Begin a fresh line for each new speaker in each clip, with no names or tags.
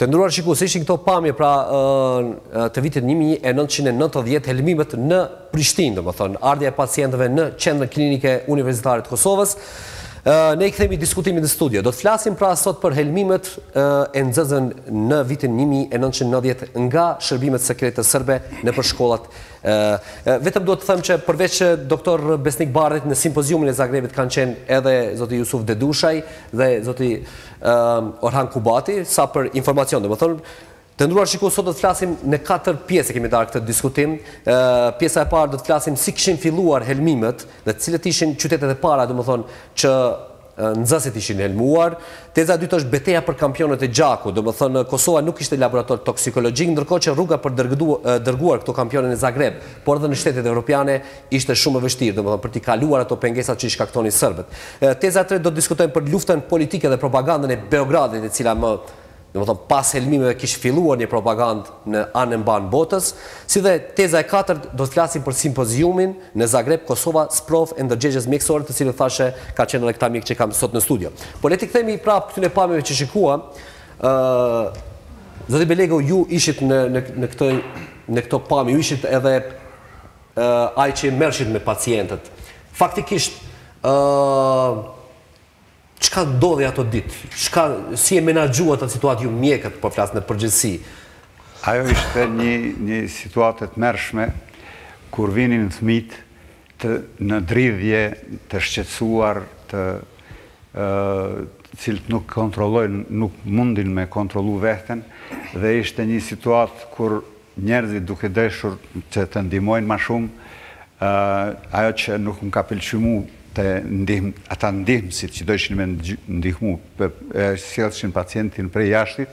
Të ndruar shikues, ishin këto pamje pra të vitit 1990 helmimet në Prishtinë, domethënë ardhja e pacientëve në qendrën klinike universitare të Kosovës. Ne i kthemi diskutimin në studio. Do të flasim pra sot për helmimet e nxënësën në vitin 1990 nga shërbimet sekrete serbe nëpër shkollat. Vetëm duhet të them që përveç doktor Besnik Bardhit në simpoziumin e Zagrebit kanë qenë edhe zoti Jusuf Dedushaj dhe zoti Orhan Kubati, sa për informacion, domethënë të ndruar shikues, sot do të flasim në 4 pjesë kemi darë këtë diskutim. Pjesa e parë do të flasim si kishin filluar helmimet dhe cilët ishin qytetet e para, domethënë që nxënësit ishin helmuar. Teza e dytë është betejë për kampionët e gjakut, domethënë Kosova nuk kishte laborator toksikologjik, ndërkohë që rruga për dërguar këto kampionë në Zagreb, por edhe në shtetet evropiane ishte shumë e vështirë, domethënë për t'i kaluar ato pengesat që i shkaktonin serbët. Teza e tretë do të diskutojmë për luftën politike dhe propagandën e Beogradit, e cila domethënë pas helmimeve kishte filluar një propagandë në anën mban botës, si dhe teza e katërt do të flasim për simpoziumin në Zagreb, Kosova, sprov e ndërgjegjës mjekësore, të cilët thashë ka qenë edhe këta mjekë që kam sot në studio. Por le të kthehemi prapë këtyre pamjeve që shikuam. Zoti Belego, ju ishit në këto pamje, ju ishit edhe ai që merrshit me pacientët. Faktikisht çka ndodhi ato ditë? Si e menaxhuat atë situatë ju mjekët, po flas në përgjithësi?
Ajo ishte një situatë të mërshme kur vinin fëmijë në dridhje, të shqetësuar, cilët nuk kontrollojnë, nuk mundin me kontrollu veten, dhe ishte një situatë kur njerëzit duke dëshur që të ndihmojnë më shumë, ajo që nuk më ka pëlqyer mua ata ndihmësit që dojshin me ndihmu, sjellshin pacientin prej jashtit,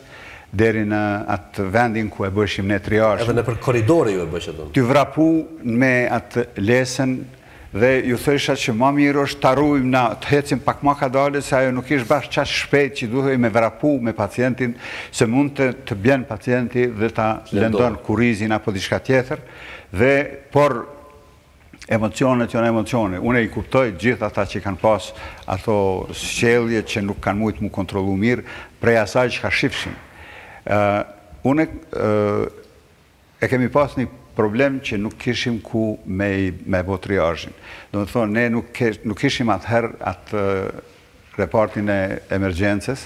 deri në atë vendin ku e bëshim ne triazh.
Edhe në për korridore ju e bëshë atë?
Ty vrapu me atë lesën dhe ju thësha që më mirë është të arrujmë na të hecim pak më kadale, se ajo nuk ishte bashkë qaq shpejt që duhej me vrapu me pacientin, se mund të bjen pacienti dhe ta lëndon kurizin apo diçka tjetër, dhe por emocionet janë emocione. Unë i kuptoj gjithë ata që kanë pas ato sjellje që nuk kanë mujtë mu kontrollu mirë prej asaj që ka shifshin. Unë e kemi pas një problem që nuk kishim ku me bo triazhin. Do të thonë, ne nuk kishim atëherë atë repartin e emergjencës,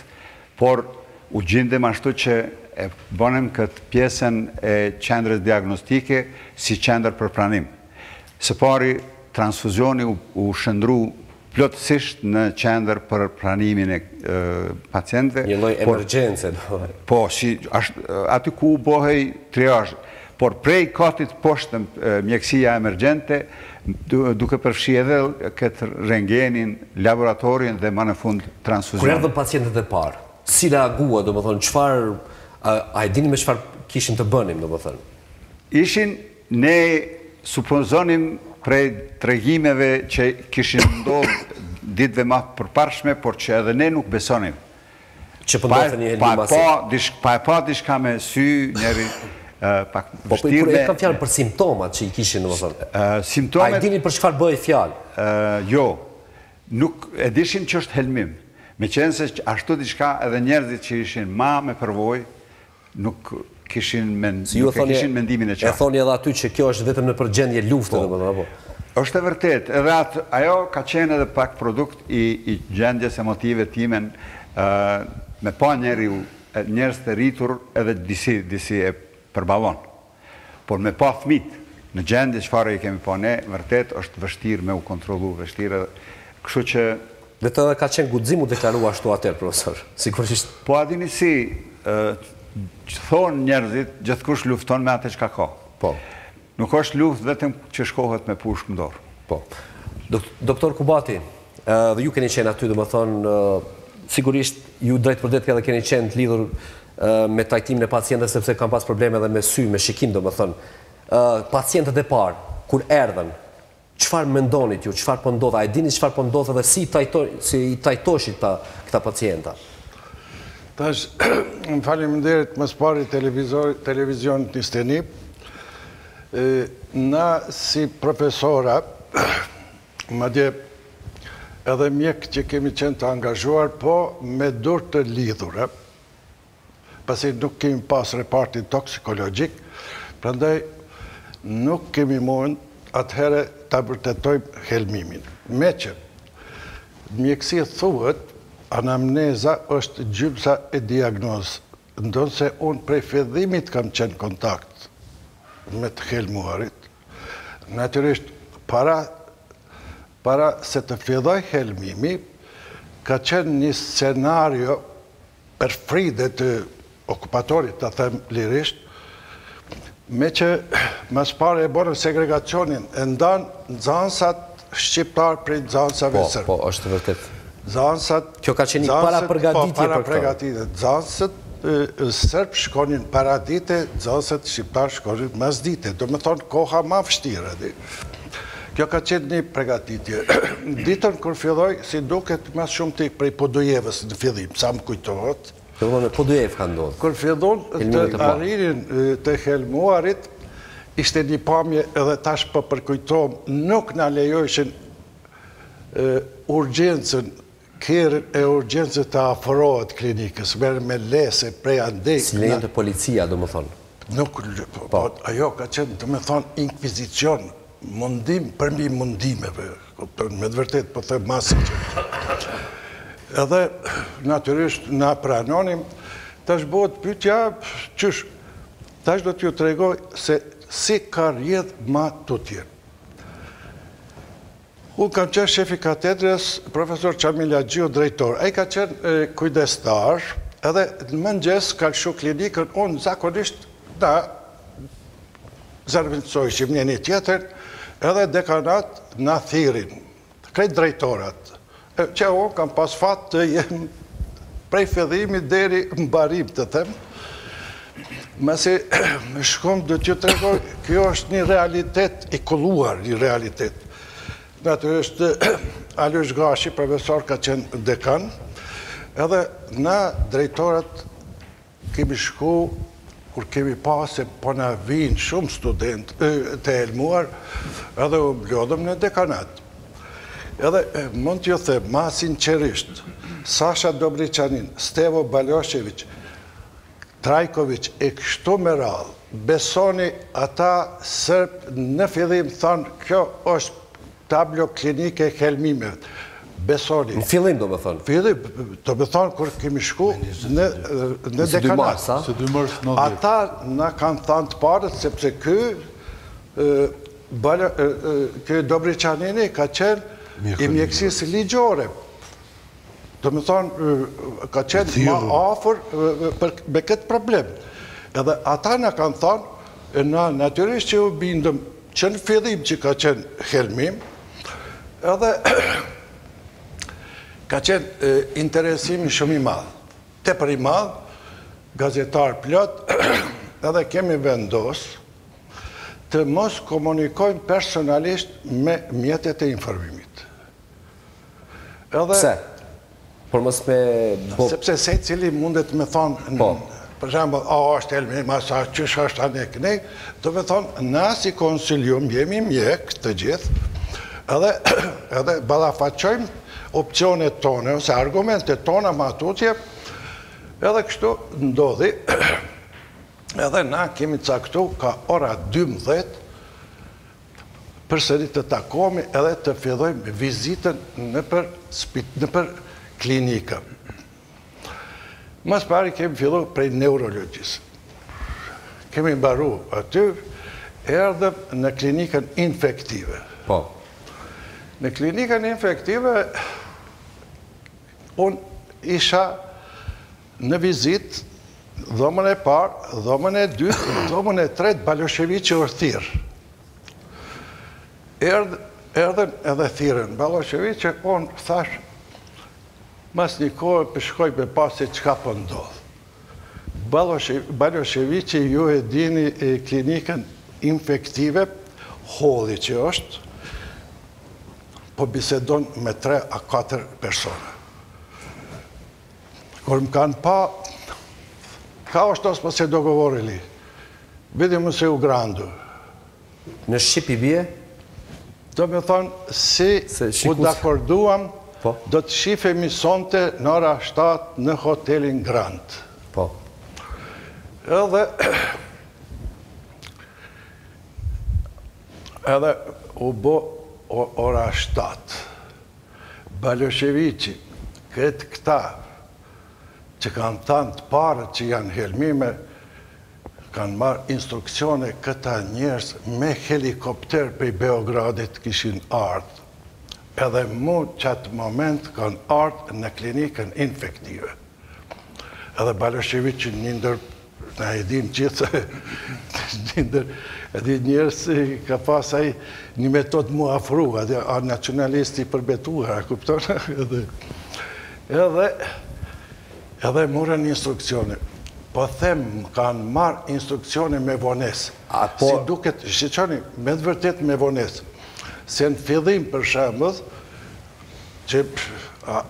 por u gjindem ashtu që e bënem këtë pjesën e qendrës diagnostike si qendër për pranim. Së pari, transfuzioni u shëndru plotësisht në qendër për pranimin e pacientëve.
Një lloj emergjence.
Po, aty ku u bëhej triazh. Por prej katit poshtë mjekësia emergjente, duke përfshi edhe këtë rentgenin, laboratorin dhe më në fund transfuzionin.
Kur erdhën pacientët e parë, si reagua, domethënë, çfarë, a e dini me çfarë kishin të bënim, domethënë?
Ishin ne supozonim prej tregimeve që kishin ndodhur ditëve më përparshme, por që edhe ne nuk besonim.
Që po ndodhte një helm masiv.
Pa e pa diçka me sy, njëri pak vështirë.
Po e kam fjalë për simptomat që i kishin, domethënë.
Simptomet.
A dini për çfarë bëhej fjalë?
Jo. Nuk e dishin që është helmim. Meqense ashtu diçka edhe njerëzit që ishin ma me përvojë nuk kishin mendimin e qartë.
E thoni edhe aty që kjo është vetëm në përgjendje lufte, domethënë, apo?
Është e vërtet, edhe ajo ka qenë edhe pak produkt i gjendjes emotive timen, me pa njerëz të rritur edhe disi e përballon. Por me pa fëmijë në gjendje çfarë i kemi pa ne, vërtet është vështirë me u kontrollu, vështirë. Kështu që
vetë edhe ka qenë guxim u deklaru ashtu atëherë, profesor. Sigurisht.
Po a dini si që thonë njerëzit, gjithkush lufton me atë që ka.
Po.
Nuk është luft vetëm që shkohet me pushkë në dorë.
Po. Doktor Kubati, dhe ju keni qenë aty, domethënë, sigurisht ju drejt për drejt edhe keni qenë të lidhur me trajtimin e pacientëve, sepse kanë pas probleme edhe me sy, me shikim, domethënë. Pacientët e parë, kur erdhën, çfarë mendonit ju, çfarë po ndodh? A e dini çfarë po ndodh dhe si i trajtoshit këta pacienta?
Tash, më faleminderit më spari televizionit një steni. Na si profesora, madje edhe mjek që kemi qenë të angazhuar, po me dur të lidhura, pasi nuk kemi pas repartin toksikologjik, prandaj nuk kemi mund atëherë ta vërtetojmë helmimin. Me që mjekësia thuhet, anamneza është gjymsa e diagnozë, ndonë se unë prej fillimit kam qenë kontakt me të helmuarit. Natyrisht, para se të filloj helmimi, ka qenë një scenario për fride të okupatorit, të them lirisht, me që mas pare e borën segregacionin, e ndanë nxansat shqiptar prej nxansave sërbë.
Po, është vërtet.
Kjo
ka qenë një para përgatitje për
këto. Nxansat sërbë shkonin para dite, nxansat shqiptar shkonin mas dite. Do me thonë koha ma vështira. Kjo ka qenë një pregatitje. Ditën kër filloj, si duket mas shumë të prej Podujevës në fillim, sa më kujtohet.
Fillon me Podujev ka ndodhë.
Kër fillon të arririn të helmuarit, ishte një pamje edhe tash për përkujtom, nuk në lejojshin urgjencën, kërën e urgjencën të afrohet klinikës, merë me lese prej andej.
Si lejen të policia, do më thonë.
Nuk, ajo ka qenë, do më thonë, inkvizicion, mundim përmbi mundimeve, me të vërtet, po thë masi që. Edhe, natyrisht, na pranonim, tash bëhet pyetja, qysh, tash do t'ju tregoj se si ka rjedh ma tutje. Unë kam qenë shefi katedrës, profesor Qamil Agjiu, drejtor. E ka qenë kujdestar, edhe në mëngjes ka lëshu klinikën, unë zakonisht na zërvindsojshim një tjetër, edhe dekanat na thirin, krejt drejtorat. Që unë kam pas fat të jem prej fillimit deri mbarim të them, mëse shkom dhe t'ju tregoj, kjo është një realitet i kulluar, një realitet. Natyrisht, Alush Gashi, profesor, ka qenë dekan, edhe na drejtorat kemi shku, kur kemi pas se po na vinë shumë student të helmuar, edhe u mblodhëm në dekanat. Edhe mund t'ju them, ma sinqerisht, Sasha Dobriçanin, Stevo Baloshević, Trajković e kështu me radhë, besoni ata sërb në fillim thonë, kjo është tablo klinike helmimeve. Besoni.
Në fillim, do me thonë.
Fillim, do me thonë, kur kemi shku në dekanat. Ata na kanë thonë të parët, sepse kë Dobriçanini ka qenë i mjekësisë ligjore. Do me thonë, ka qenë ma afer me këtë problem. Edhe ata na kanë thonë, e na natyrisht që u bindëm që në fillim që ka qenë helmim, edhe ka qenë interesimi shumë i madhë. Tepër i madhë, gazetar plot, edhe kemi vendos të mos komunikojmë personalisht me mjetet e informimit.
Pse? Por mos me...
Sepse se cili mundet me thonë, për shembull, është helmim, asa qysh është anek, ne, do me thonë, na si konsilium jemi mjek të gjithë, edhe balafaqojmë opcionet tone, ose argumentet tona ma tutje, edhe kështu ndodhi, edhe na kemi caktu ka ora 12, përsëri të takomi edhe të fillojmë vizitën në për klinika. Mas pari kemi fillu prej neurologjisë. Kemi mbaru aty, erdhëm në klinikën infektive.
Po.
Në klinikën infektive, unë isha në vizit, dhomën e parë, dhomën e dytë, dhomën e tretë, Balosheviqi u thirrë. Erdhen edhe thirrën. Balosheviqi, unë thash, mas një kohë përshkoj me pasi qka për ndodhë. Balosheviqi ju e dini klinikën infektive, Holli që është, po bisedon me 3 a 4 persona. Kur më kanë pa, ka është osë pëse do govorili, vidim se u grandu.
Në Shqip i bje?
Do me thonë, si u dakorduam, do të shifemi sonte në ora 7 në hotelin Grand.
Po.
Edhe u bo ora 7. Balosheviqi, këtë këta që kanë thanë të parët që janë helmime, kanë marrë instruksione këta njerës me helikopter për Beogradit kishin ardhë. Edhe mu që atë moment kanë ardhë në klinikën infektive. Edhe Balosheviqi njëndër, na e dim gjithë, njëndër, edhe njerës ka pasaj një metod mu afru, a nacionalisti përbetuar, a kuptonë? Edhe morën instruksione. Po them, kanë marrë instruksione me vones. Si duket, shqeqoni, me të vërtet me vones. Se në fillim për shembull, që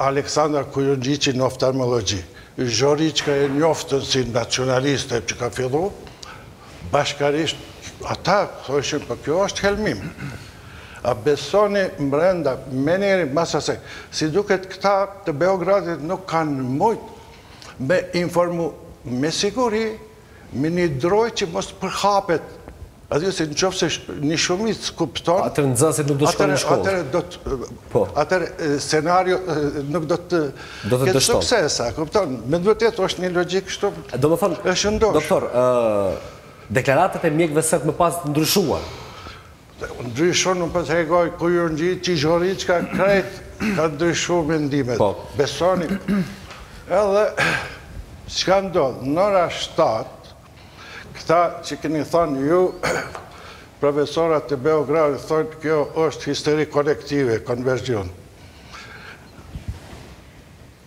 Aleksandra Kujundjiqi në oftalmologji, Zhoriqka e njoftën si nacionaliste që ka fillu, bashkarisht, ata thoshin, po kjo është helmim. A besoni mbrenda, meneri, masase, si duket këta të Beogradit nuk kanë mujt me informu me siguri, me një droj që mos përhapet. Adhjo se në qofë se një shumit kupton...
Atër në zënsit nuk do të shkojnë në shkollë.
Atër scenario nuk do të këtë suksesa, kupton? Me të vërtet është një logik kështu
do më thonë,
është ndosh.
Doktor, deklaratët e mjekëve sëtë më pas të ndryshuar?
Ndryshuar, nuk për të regoj, Kujundjiqi, Zhoriqka, krejt ka ndryshu mendimet. Besoni. Edhe, që ka ndodhë, në ora 7, këta që keni thonë ju, profesorat të Beogradit thonë kjo është histeri kolektive, konvergjion.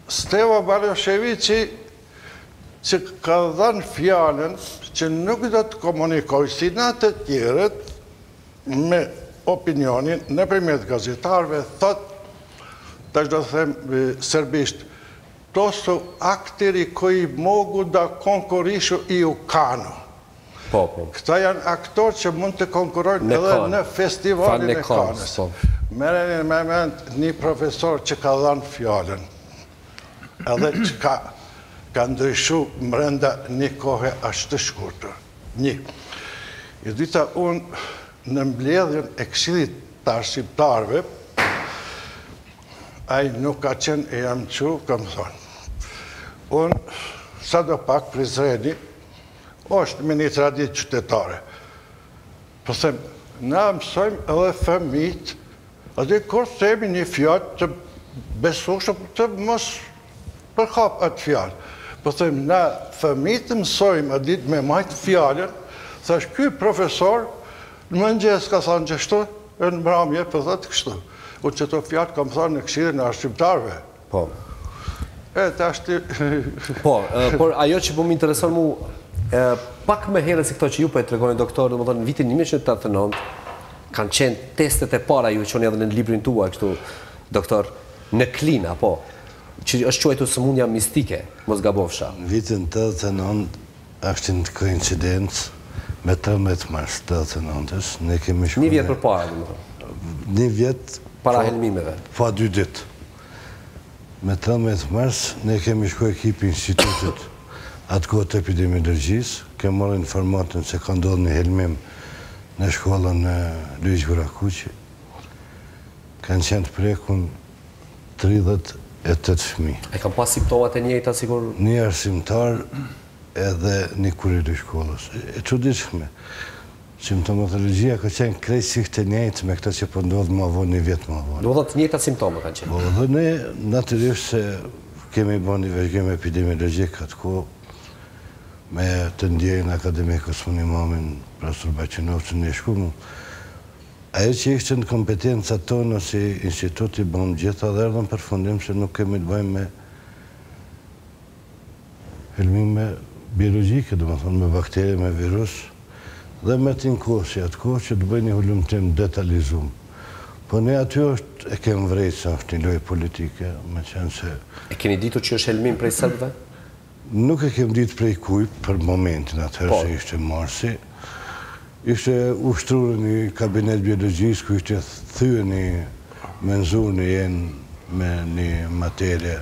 Stevo Balosheviqi që ka dhënë fjallën që nuk do të komunikoj si në të tjerët me opinionin në përmjet gazetarve, thotë, ta që do të them serbisht, to su akteri koji mogu da konkurišu i u Kanu. Këta janë aktorë që mund të konkurojnë edhe në festivalin e Kanës. Mereni me mend një profesor që ka dhanë fjallën, edhe që ka ndryshu mrenda një kohë ashtë të shkurtër. Një. I dita unë në mbledhjen e Këshillit të Shqiptarëve, ai nuk ka qenë e jam që, kam thonë. Unë, sa do pak Prizreni, është me një tradit qytetare. Po them, na mësojmë edhe fëmijët, atë kur themi një fjallë të besueshëm të mos përhap atë fjallë. Po them, na fëmijët mësojmë atë ditë me majtë fjallën, thash, ky profesor në mëngjes ka thënë gjështu, e në mramje për thëtë kështu. Unë që të fjallë kam thënë në Këshillin e Shqiptarëve.
Po.
E, të ashtë...
Po, por ajo që po më intereson mu, pak me herë si këto që ju po e tregoni doktor, do më thonë në vitin 1989 kanë qenë testet e para ju që edhe në librin tua kështu doktor në klina, po që është quajtur sëmundja mistike, mos gabofsha.
Në vitin 89 është një koincidencë me 13 mars 89-ës, ne kemi shkuar.
Një vjet përpara, do më thonë.
Një vjet
para helmimeve.
Pa 2 ditë. Me 13 mars ne kemi shkuar ekipi institutit atë kohë të epidemiologjisë, kemë marrë informatën se ka ndodhur një helmim në shkollën në Luiq Burakuqi. Kanë qenë të prekun 38 fëmijë.
E kanë pas simptomat e njëjta sigur?
Një arsimtar edhe një kurir i shkollës. E çuditshme. Simptomatologjia ka qenë krejtësisht e njëjtë me këta që po ndodh më vonë, një vjet më vonë.
Do të thotë të njëjta simptoma kanë qenë.
Po, dhe ne natyrisht se kemi bën një vëzhgim epidemiologjik atë kohë me të ndjejnë akademikës më një mamin Profesor Baqinovë që një shkumu. Ajo që ishte në kompetenca tonë si instituti bëmë gjitha dhe erdhën për fundim se nuk kemi të bëjmë me helmime biologjike, dhe më thonë me bakteri, me virus, dhe me tinkosi atë kohë që të bëjnë një hullumtim detalizum. Po ne aty është e kemë vrejtë sa është një lojë politike, me qenë se...
E keni ditur që është helmim prej sërbëve?
Nuk e kemë ditë prej kuj për momentin atëherë se ishte marsi. Ishte ushtrurë një kabinet biologjisë ku ishte thyë një menzur një jenë me një materje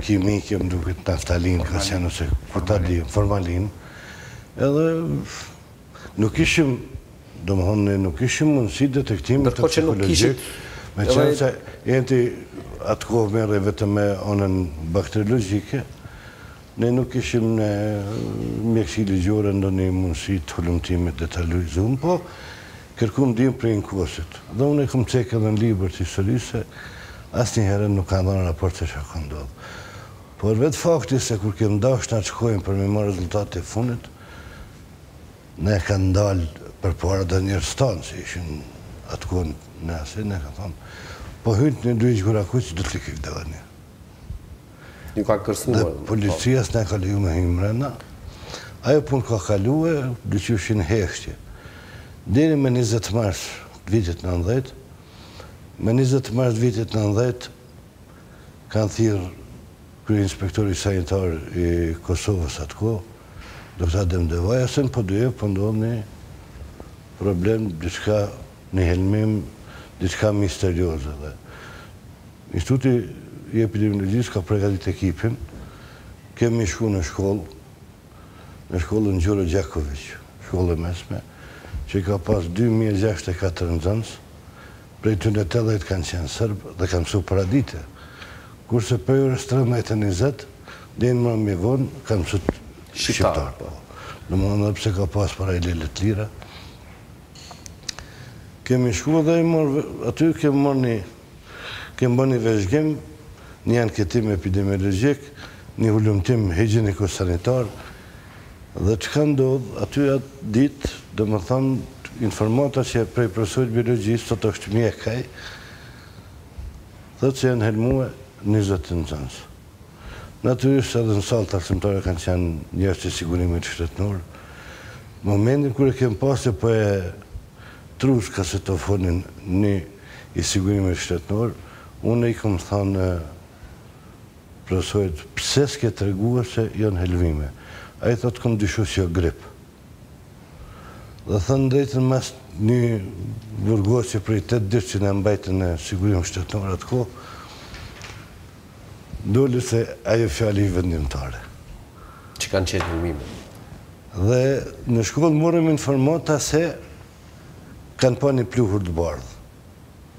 kimike, më duket naftalin, ka qenë ose kuta di, formalin, edhe nuk ishim, do më thonë, nuk ishim mundësi detektimit të psikologjik, me qenë se jenti atë kohë merre vetëm me onën bakteriologjike, ne nuk ishim në mjekësi ligjore ndonjë mundësi të hulumtimit detalizuar, po kërkum dim për inkuosit. Dhe unë e kom cekë edhe në libër të historisë, asë një herën nuk ka ndonë raport se që ka ndodhë. Por vetë fakti se kur kemë dashtë nga që kojmë për me marë rezultate e funit, ne ka ndalë për para dhe njërës tanë, se ishin atë kohën në asin, ne ka thonë, po hynë një dujë gjura kuj që do të likik dhe një.
Një ka kërsnuar.
Dhe policijas ne ka liju me hymë mrena, ajo pun ka kalu e dyqyshin heshtje. Diri me 20 mars vitit 90, me 20 mars vitit 90, kanë thirë kërë inspektori sanitar i Kosovës atë ko, Dr. Adem Devaja, se në përduje pëndodhë një problem, diçka një helmim, diçka misterioze. Instituti i epidemiologjisë ka pregadit ekipin, kemi shku në shkollë, në shkollën Gjuro Gjakovic, shkollë e mesme, që ka pas 2064 nxënës, prej të në 80 kanë qenë sërbë dhe kanë mësu paradite. Kurse për orës 13:20, dhe në më me vonë, kanë mësu shqiptarë. Në më në pëse ka pas paralelet lira. Kemi shku dhe aty kemi bërë një veshgim, një anketim epidemiologjik, një hullumtim higjeniko-sanitar, dhe që ka ndodhë aty atë ditë, dhe më thanë, informata që prej profesorit biologjisë, sot është mjekaj, dhe që janë helmue 20 nxënës. Natyrisht edhe në salë të arsimtare kanë qenë njërës të sigurimit shtetënor. Momentin kërë kemë pasë po e trus kasetofonin një i sigurimit shtetënor, unë i këmë thanë profesorit, pse s'ke të reguar se janë helmime? A i thotë këmë dyshu si o grip. Dhe thënë drejtën mas një burgos që prej 8 ditë që në mbajtën e sigurim shtetënor atë ko, doli se ajo fjali i vendimtare.
Që kanë qenë helmime.
Dhe në shkollë morëm informata se kanë pa një pluhur të bardhë.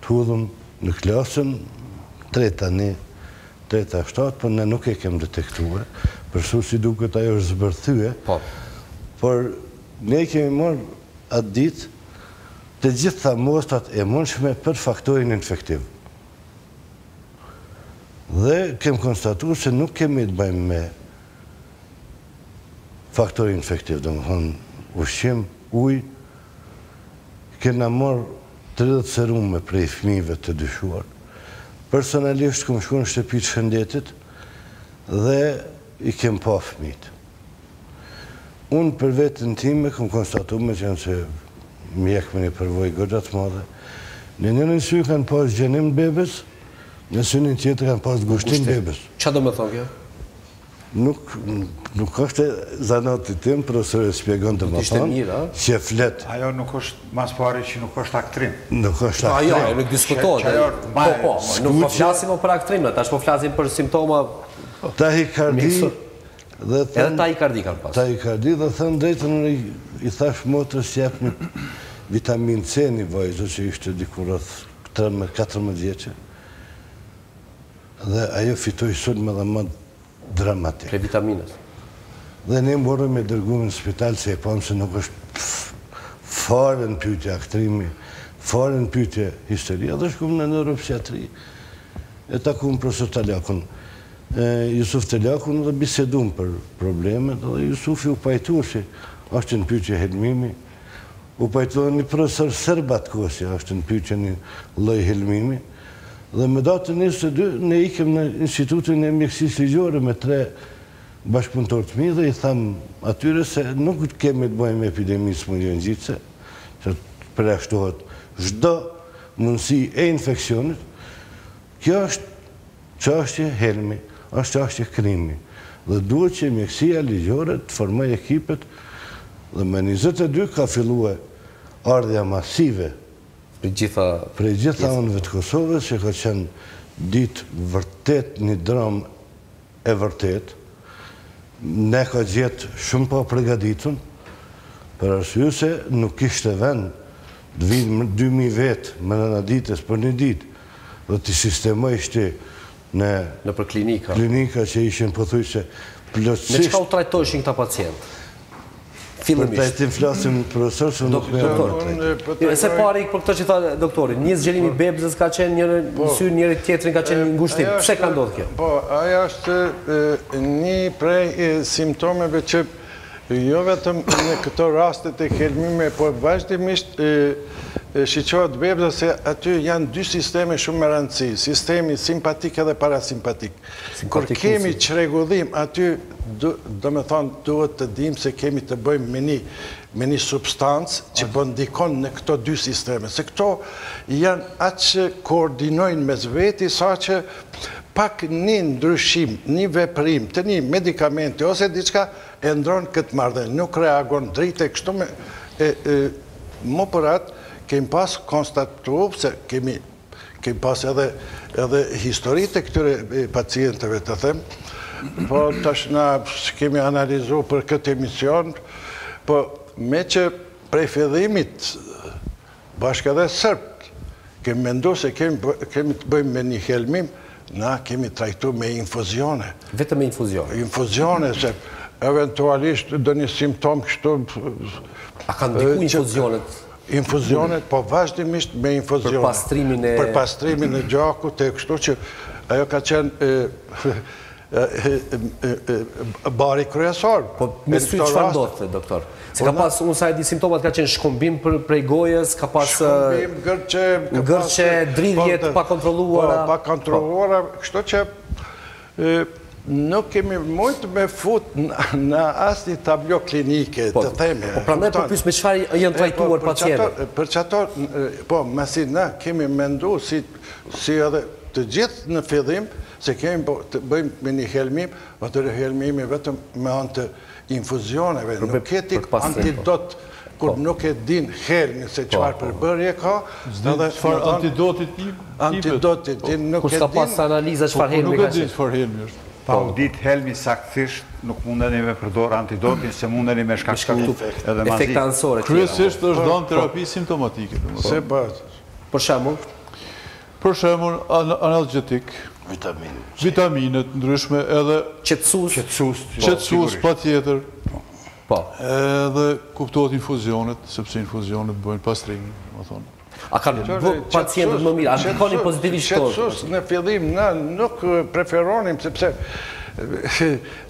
Të hudhëm në klasën, 3-1, 3-7, për ne nuk e kemë detektuar, përsu si duket ajo është zbërthyë, por ne kemi marrë atë ditë të gjitha mostrat e mundshme për faktorin infektiv. Dhe kemë konstatuar se nuk kemi të bëjmë me faktorin infektiv, dhe më thonë ushqim, ujë, kena marrë 30 serume prej fëmijëve të dyshuar. Personalisht këmë shku në shtëpi të shëndetit dhe i kem pa fëmijët. Unë për vetën time këmë konstatu me që nëse mjek me një përvoj gërgjat madhe. Në njërën sy kanë pas gjenim bebes, në synin tjetër kanë pas gushtim bebes.
Qa do me thonë kjo?
Nuk është zanatit tim, profesor e spjegon të më thonë, që flet.
Ajo nuk është mas pari që nuk është aktrim.
Nuk është aktrim.
Ajo, nuk diskutohet. Nuk po flasim për aktrim, tash po flasim për simptoma.
Tahikardi.
Edhe tahikardi kanë pas.
Tahikardi dhe thënë drejtën i thash motrës që jep një vitamin C një vajzë që ishte dikur rreth 14 vjeqe. Dhe ajo fitoj sulme dhe më dramatik.
Pre vitaminës.
Dhe ne morëm e dërgumë në spital se e pamë se nuk është fare në pyetje aktrimi, fare në pyetje histeria, dhe shkumë në neuropsiatri. E takumë profesor Taljakun, Jusuf Taljakun dhe bisedum për problemet, dhe Jusufi u pajtu si është në pyetje helmimi, u pajtu një profesor Serbat Kosi është në pyetje një lloj helmimi, dhe me datën 22, ne ikem në institutin e mjekësisë ligjore me 3 bashkëpunëtor të mi dhe i thamë atyre se nuk kemi të bëjmë epidemisë smundjenjitëse, që përjashtohet çdo mundësi e infeksionit. Kjo është çështje helmi, është çështje krimi. Dhe duhet që mjekësia ligjore të formojë ekipet dhe me 22 ka filluar ardhja masive prej gjitha anëve të Kosovës, që ka qenë ditë vërtet një dramë e vërtet, ne ka gjithë shumë pa pregaditun, për arsye se nuk ishte vend të vinë 2000 vetë më nëna ditës për një ditë, dhe të sistema ishte në
për klinika
që ishen përthujse plotësisht.
Me qëka u trajtojshin këta pacientë?
Për trajtim flasim profesor, se nuk me
doktor. Se pari për këtë që tha doktori, një zgjerimi bebzës ka qenë njëri në sy, njëri tjetrin ka qenë një ngushtim. Pse ka ndodhur kjo?
Po, aja është një prej simptomeve që jo vetëm në këto rastet e helmime, po vazhdimisht shiqohet bebza se aty janë dy sisteme shumë me rëndësi, sistemi simpatik edhe parasimpatik. Kur kemi çrregullim aty, do me thonë, duhet të dim se kemi të bëjmë me një substancë që po ndikon në këto dy sisteme. Se këto janë atë që koordinojnë mes veti, sa që pak një ndryshim, një veprim të një medikamente ose diçka e ndronë këtë marrëdhënie, nuk reagon drejt e kështu me më për atë kemi pas konstatuar se kemi pas edhe historitë e këtyre pacientëve të them, po tash na kemi analizuar për këtë emision, po me që prej fillimit bashkë edhe sërt kemi menduar se kemi të bëjmë me një helmim, na kemi trajtuar me infuzione.
Vetëm me infuzione?
Infuzione, se eventualisht do një simptom kështu...
A kanë ndiku infuzionet?
Infuzionet, po vazhdimisht me infuzione. Për pastrimin e gjakut e kështu që ajo ka qenë bari kryesor.
Po me sy çfarë ndodhte, doktor? Se ka pas, unë sa e di simptomat ka qenë shkumbim prej gojës, ka pas...
Shkumbim,
gërqe, dridhjet pa kontrolluara.
Pa kontrolluara, kështu që nuk kemi mujtë me fut në asnjë tablo klinike të theme.
Po prandaj po pyes me çfarë janë trajtuar pacientët?
Për çato, po masi na kemi menduar si edhe të gjithë në fillim se kemi të bëjmë me një helmim, atëre helmimi vetëm me anë të infuzioneve, nuk keti antidot, kur nuk e din helmi se qëfar përbërje ka,
qëfar antidotit
antidotit, nuk e din...
Kur s'ka pas analiza qëfar helmi ka qenë?
Qëfar helmi është?
Pa u dit helmi saktësisht, nuk mundeni me përdor antidotin, se mundeni me shkaktu edhe mazi.
Efekte anësore.
Kryesisht është dhënë terapi simptomatike.
Se pas.
Për shembull?
Për shembull, analgetik, vitaminet ndryshme edhe... Qetësus, pa tjetër. Edhe kuptohet infuzionet, sepse infuzionet bëjnë pastrimin, më thonë.
A kanë pacientët më mirë, a ndikoni pozitivisht të?
Qetësus në fillim në nuk preferonim, sepse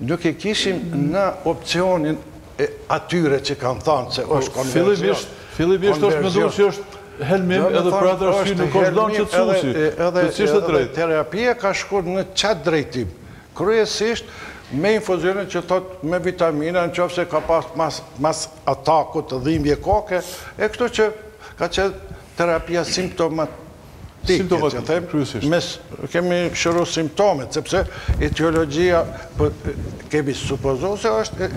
nuk e kishim në opcionin atyre që kanë thënë se është konversion.
Fillimisht është menduar që është helmim edhe për atë arsye nuk është dhënë qetësuesi.
Edhe terapia ka shkuar në çat drejtim. Kryesisht me infuzionin që thot me vitamina, nëse ka pas mas atakut të dhimbje koke, e kështu që ka qenë terapia simptomatike, që them, kemi shëru simptomet, sepse etiologjia, kemi supozu se është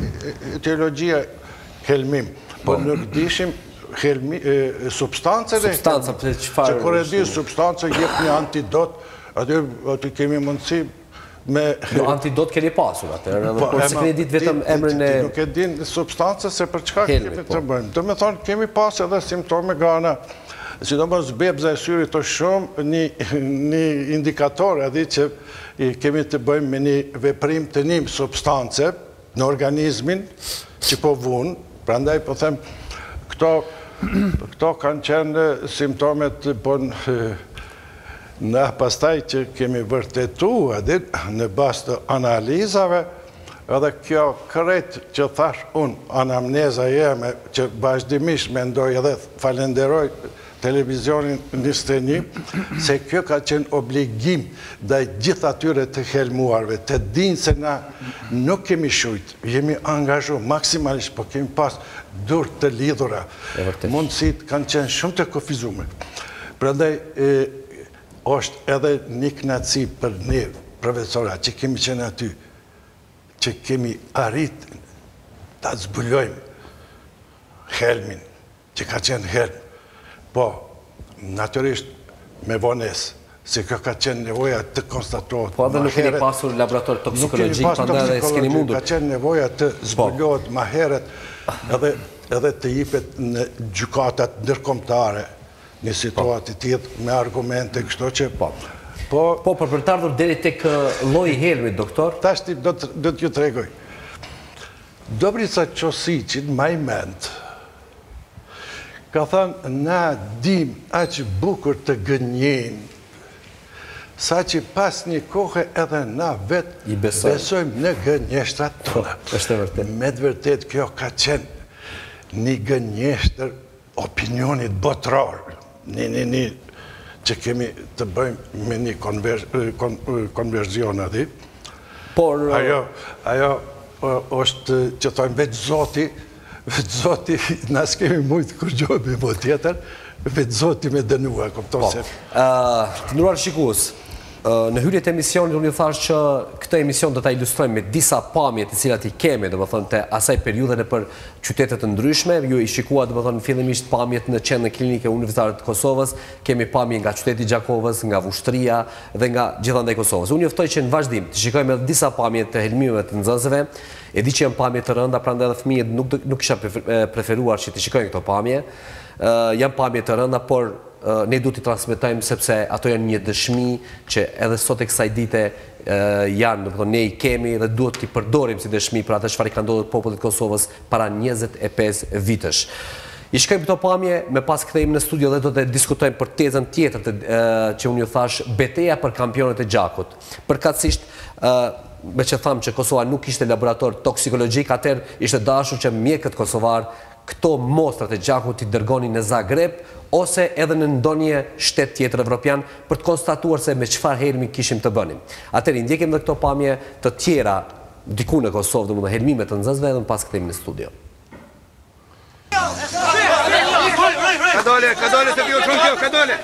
etiologjia helmim, po nuk dishim substancele, që kur e di substance jep një antidot, aty kemi mundësi me...
Antidot keni pasur atër, por se keni ditë vetëm emrin e...
Nuk e din substance se për çka kemi të bëjmë. Do me thonë, kemi pas edhe simptome gana, sidomos bebza e syrit është shumë një indikator, edhe që kemi të bëjmë me një veprim të një substance në organizmin që po vunë, prandaj po them, këto kanë qenë simptomet në pastaj që kemi vërtetu edhe në bas të analizave, edhe kjo kret që thash unë, anamneza jeme, që vazhdimisht mendoj edhe falenderoj televizionin 21, se kjo ka qenë obligim dhe gjithë atyre të helmuarve, të dinë se na nuk kemi shujt, jemi angazhu maksimalisht, po kemi pas dur të lidhura, mundësit kanë qenë shumë të kufizume. Prandaj, është edhe një knaci për ne, profesora, që kemi qenë aty, që kemi arrit të zbulojmë helmin, që ka qenë helm. Po, naturisht me vones, se kjo ka qenë nevoja të konstatohet.
Po edhe nuk keni pasur laborator toksikologjik, prandaj edhe s'keni mundur.
Ka qenë nevoja të zbulohet më herët edhe të jipet në gjykatat ndërkombëtare një situatë të tillë me argumente kështu që
Po, për të ardhur deri tek lloji i helmit, doktor.
Tash do t'ju tregoj. Dobrica Qosiqit, Majment, ka thënë, na dim aq bukur të gënjejmë, sa që pas një kohë edhe na vetë besojmë në gënjeshtrat tona.
Është vërtet.
Me të vërtet, kjo ka qenë një gënjeshtër opinionit botëror. Një që kemi të bëjmë me një konverzion ati.
Por...
Ajo është që thojmë vetë Zoti, na s'kemi mujtë kur gjohë me tjetër, vetë Zoti me dënua, këpton se...
Të nderuar shikues, në hyrjet e emisionit unë ju thash që këtë emision do ta ilustrojmë me disa pamje të cilat i kemi, domethënë te asaj periudhe në për qytete të ndryshme. Ju i shikua domethënë fillimisht pamjet në qendrën klinike universitare të Kosovës, kemi pamje nga qyteti i Gjakovës, nga Vushtria dhe nga gjithandaj Kosovës. Unë ju ftoj që në vazhdim të shikojmë edhe disa pamje të helmimeve të nxënësve. E di që janë pamje të rënda, prandaj edhe fëmijët nuk kisha preferuar që të shikojnë këto pamje. Janë pamje të rënda, por ne duhet t'i transmetojmë sepse ato janë një dëshmi që edhe sot e kësaj dite janë, ne i kemi dhe duhet t'i përdorim si dëshmi për atë çfarë ka ndodhur popullit të Kosovës para 25 vitesh. I shkojmë këto pamje, me pas kthehemi në studio dhe do të diskutojmë për tezën tjetër që unë ju thash, betejë për kampionët e gjakut. Përkatësisht, me që thamë që Kosova nuk ishte laborator toksikologjik, atëherë ishte dashur që mjekët kosovar këto mostrat e gjakut t'i dërgonin në Zagreb ose edhe në ndonjë shtet tjetër evropian për të konstatuar se me çfarë helmi kishim të bënim. Atëherë i ndjekim edhe këto pamje të tjera diku në Kosovë, domethënë helmime të nxënësve, edhe pas kthehemi në studio.
Ka dole se vjo shumë kjo, ka dole.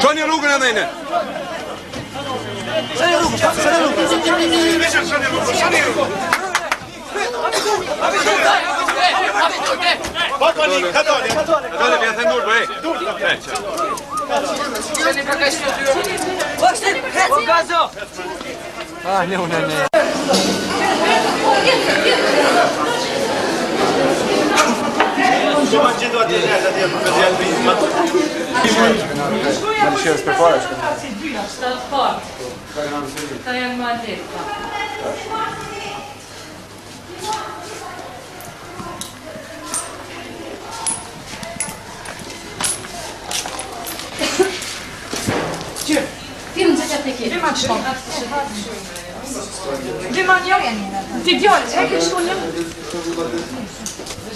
Shani rrugën edhe ine. Ka dole, bja të ndurë, bëj.
Ka janë ma dhejta. Qërë, film që të kje. Vima që Vima një ti djallë, e ke shtu një?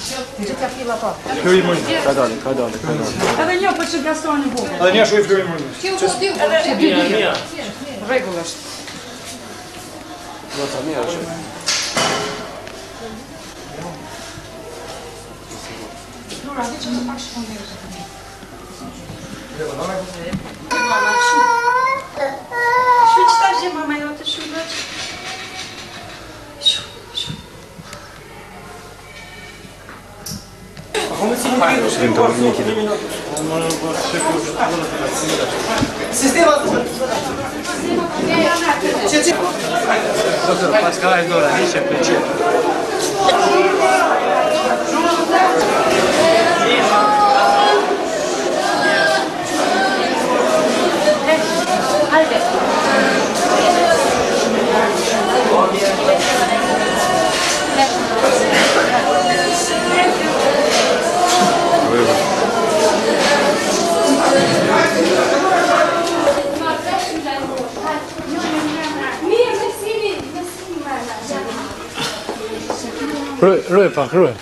Që të fila po.
Flëri mëjnë, ka dole.
Edhe një për që gaston një buke.
Edhe një shuj flëri mëjnë.
Kjo po dy, që dy dy. Regull është.
Do të mirë është.
Lura, di që më pak shkon dhe mama, shumë. Shumë që ta shë mama jote shumë bëq. Shumë.
Doktor, pas ka e dora, një që përqe.
Rëj pak, rëj.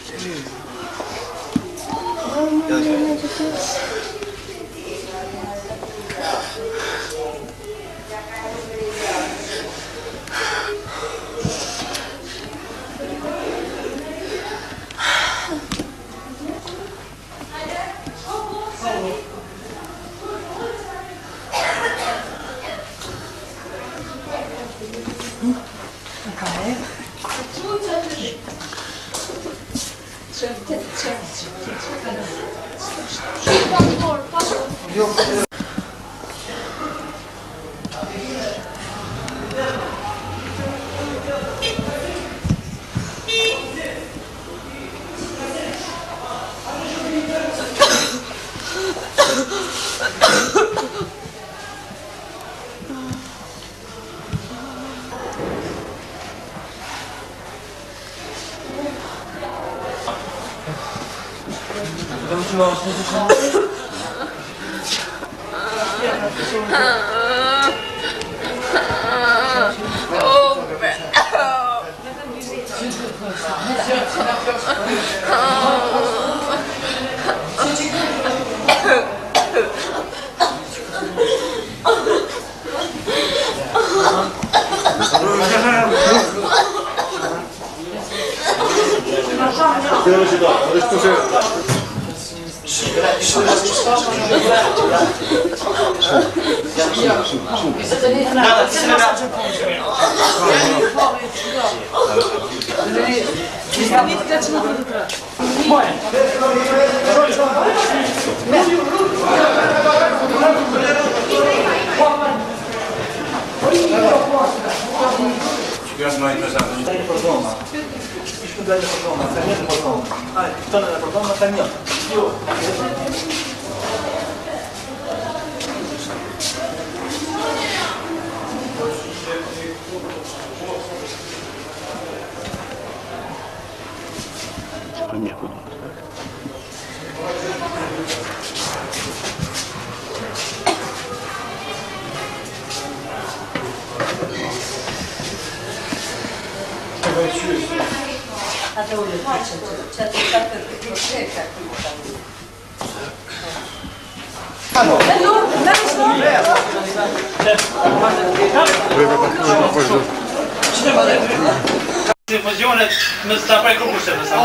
Difuzionet në të apaj kërkushtë në sa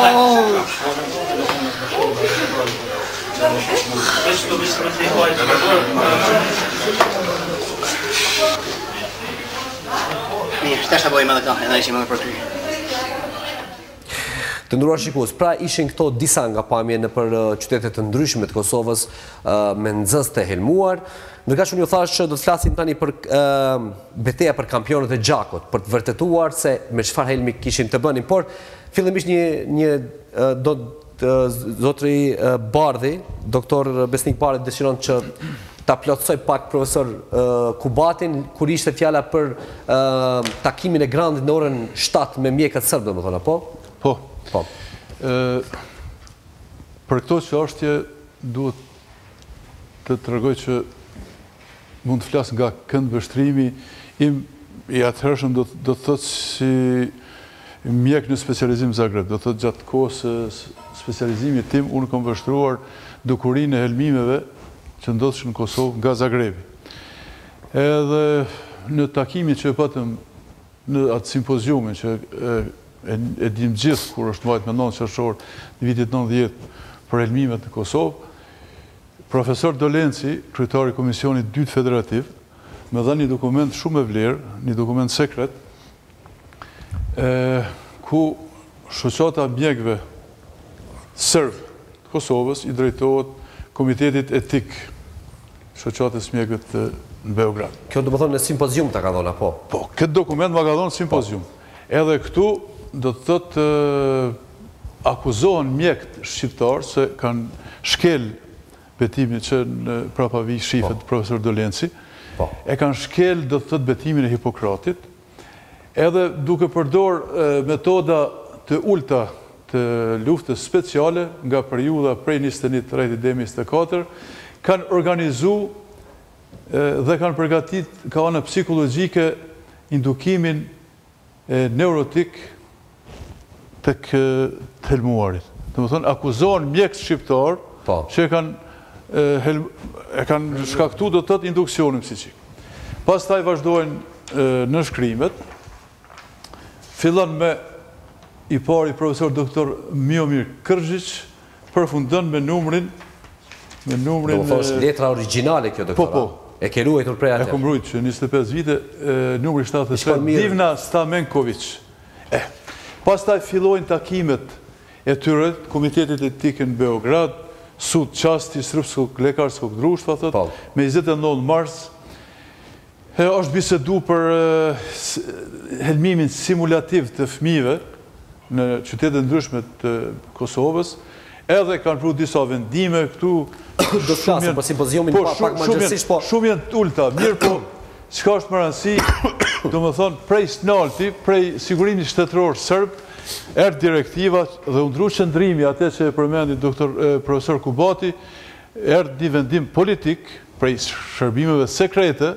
Të ndruar shikues, pra ishin këto disa nga pamje në për qytetet të ndryshme të Kosovës me nxënës të helmuar. Ndërkaq unë ju thash që do të flasim tani për betejën për kampionët e Gjakut, për të vërtetuar se me çfarë helmi kishin të bënin, por fillimisht zotri Bardhi, doktor Besnik Bardhi dëshiron që ta plotësoj pak profesor Kubatin kur ishte fjala për takimin e Grandit në orën 7 me mjekët serb, domethënë, apo?
Po.
Po.
Për këto çështje duhet të tregoj që mund të flas nga këndvështrimi im i atëhershëm do të thotë si mjek në specializim Zagreb, do të thotë gjatë kohës specializimit tim unë kam vështruar dukurinë e helmimeve që ndodheshin në Kosovë nga Zagrebi. Edhe në takimin që e patëm në atë simpoziumin që e dim gjithë kur është mbajtur me 9 qershor në vitit 90 për helmimet në Kosovë, profesor Dolenci, kryetari Komisionit 2 Federativ, me dha një dokument shumë e vlerë, një dokument sekret, ku shoqata mjekëve sërb të Kosovës i drejtohet Komitetit Etik shoqatës mjekëve të në Beograd.
Kjo do më thonë në simpozium të ka dhona, po?
Po, këtë dokument më ka dhonë simpozium. Edhe këtu do të thotë akuzohen mjekët shqiptarë se kanë shkel betimin që në prapavi shifet profesor Dolenci, e kanë shkel do të thotë betimin e Hipokratit, edhe duke përdor metoda të ulta të luftës speciale nga periudha prej 21 rreth deri 24, kanë organizu dhe kanë përgatit ka anë psikologjike indukimin neurotik të helmuarit. Dhe më thonë, akuzohen mjekës shqiptar që e kanë shkaktu do të tëtë induksionin psikik. Pas taj vazhdojnë në shkrimet, fillon me i pari profesor doktor Miomir Kërgjic, përfundon me numrin
Do më thosh letra originale kjo doktora?
Po.
E ke ruajtur prej atër?
E kom ruajt që 25 vite, numri 73, Divna Stamenkovic. Pas taj fillojnë takimet e tyre, Komitetit Etik në Beograd, Sud Qasti, Srpskog Lekarskog Društva, me 29 mars, është bisedu për helmimin simulativ të fëmijëve në qytetet ndryshme të Kosovës, edhe kanë pru disa vendime këtu.
Do të flasë, për simpoziomin pak më gjërësisht, po...
Shumë jenë të ulta, mirë po, qka është më rëndësi, do më thonë, prej snalti, prej sigurimit shtetëror sërb, erë direktiva dhe undru qëndrimi, atë që e përmendi profesor Kubati, erë një vendim politik, prej shërbimeve sekrete,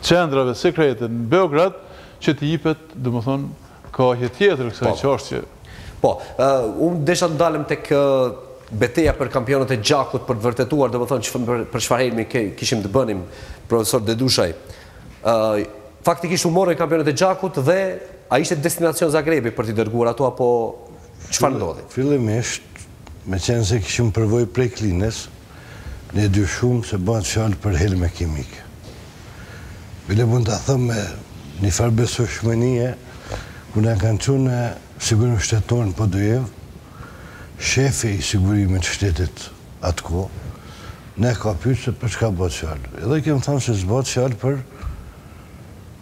qendrave sekrete në Beograd, që t'i jipet, do më thonë, ka tjetër kësaj qashtje.
Po, unë desha të ndalem tek beteja për kampionët e Gjakut për të vërtetuar, dhe më thonë që për çfarë helmi kishim të bënim, profesor Dedushaj. Faktikisht u morën kampionët e Gjakut dhe a ishte destinacion Zagrebi për t'i dërguar ato, apo çfarë ndodhi?
Fillimisht, me qenë se kishim përvoj prej Klines, ne dyshuam se bëhet fjalë për helme kimike. Bile mund të thëmë me një farë besueshmënie, ku ne kanë qenë sigurim shtetor në Podujev, shefi i sigurimit shtetit atë ko, ne ka pyet se për çka bëhet fjalë. Edhe kemë thënë se s'bëhet fjalë për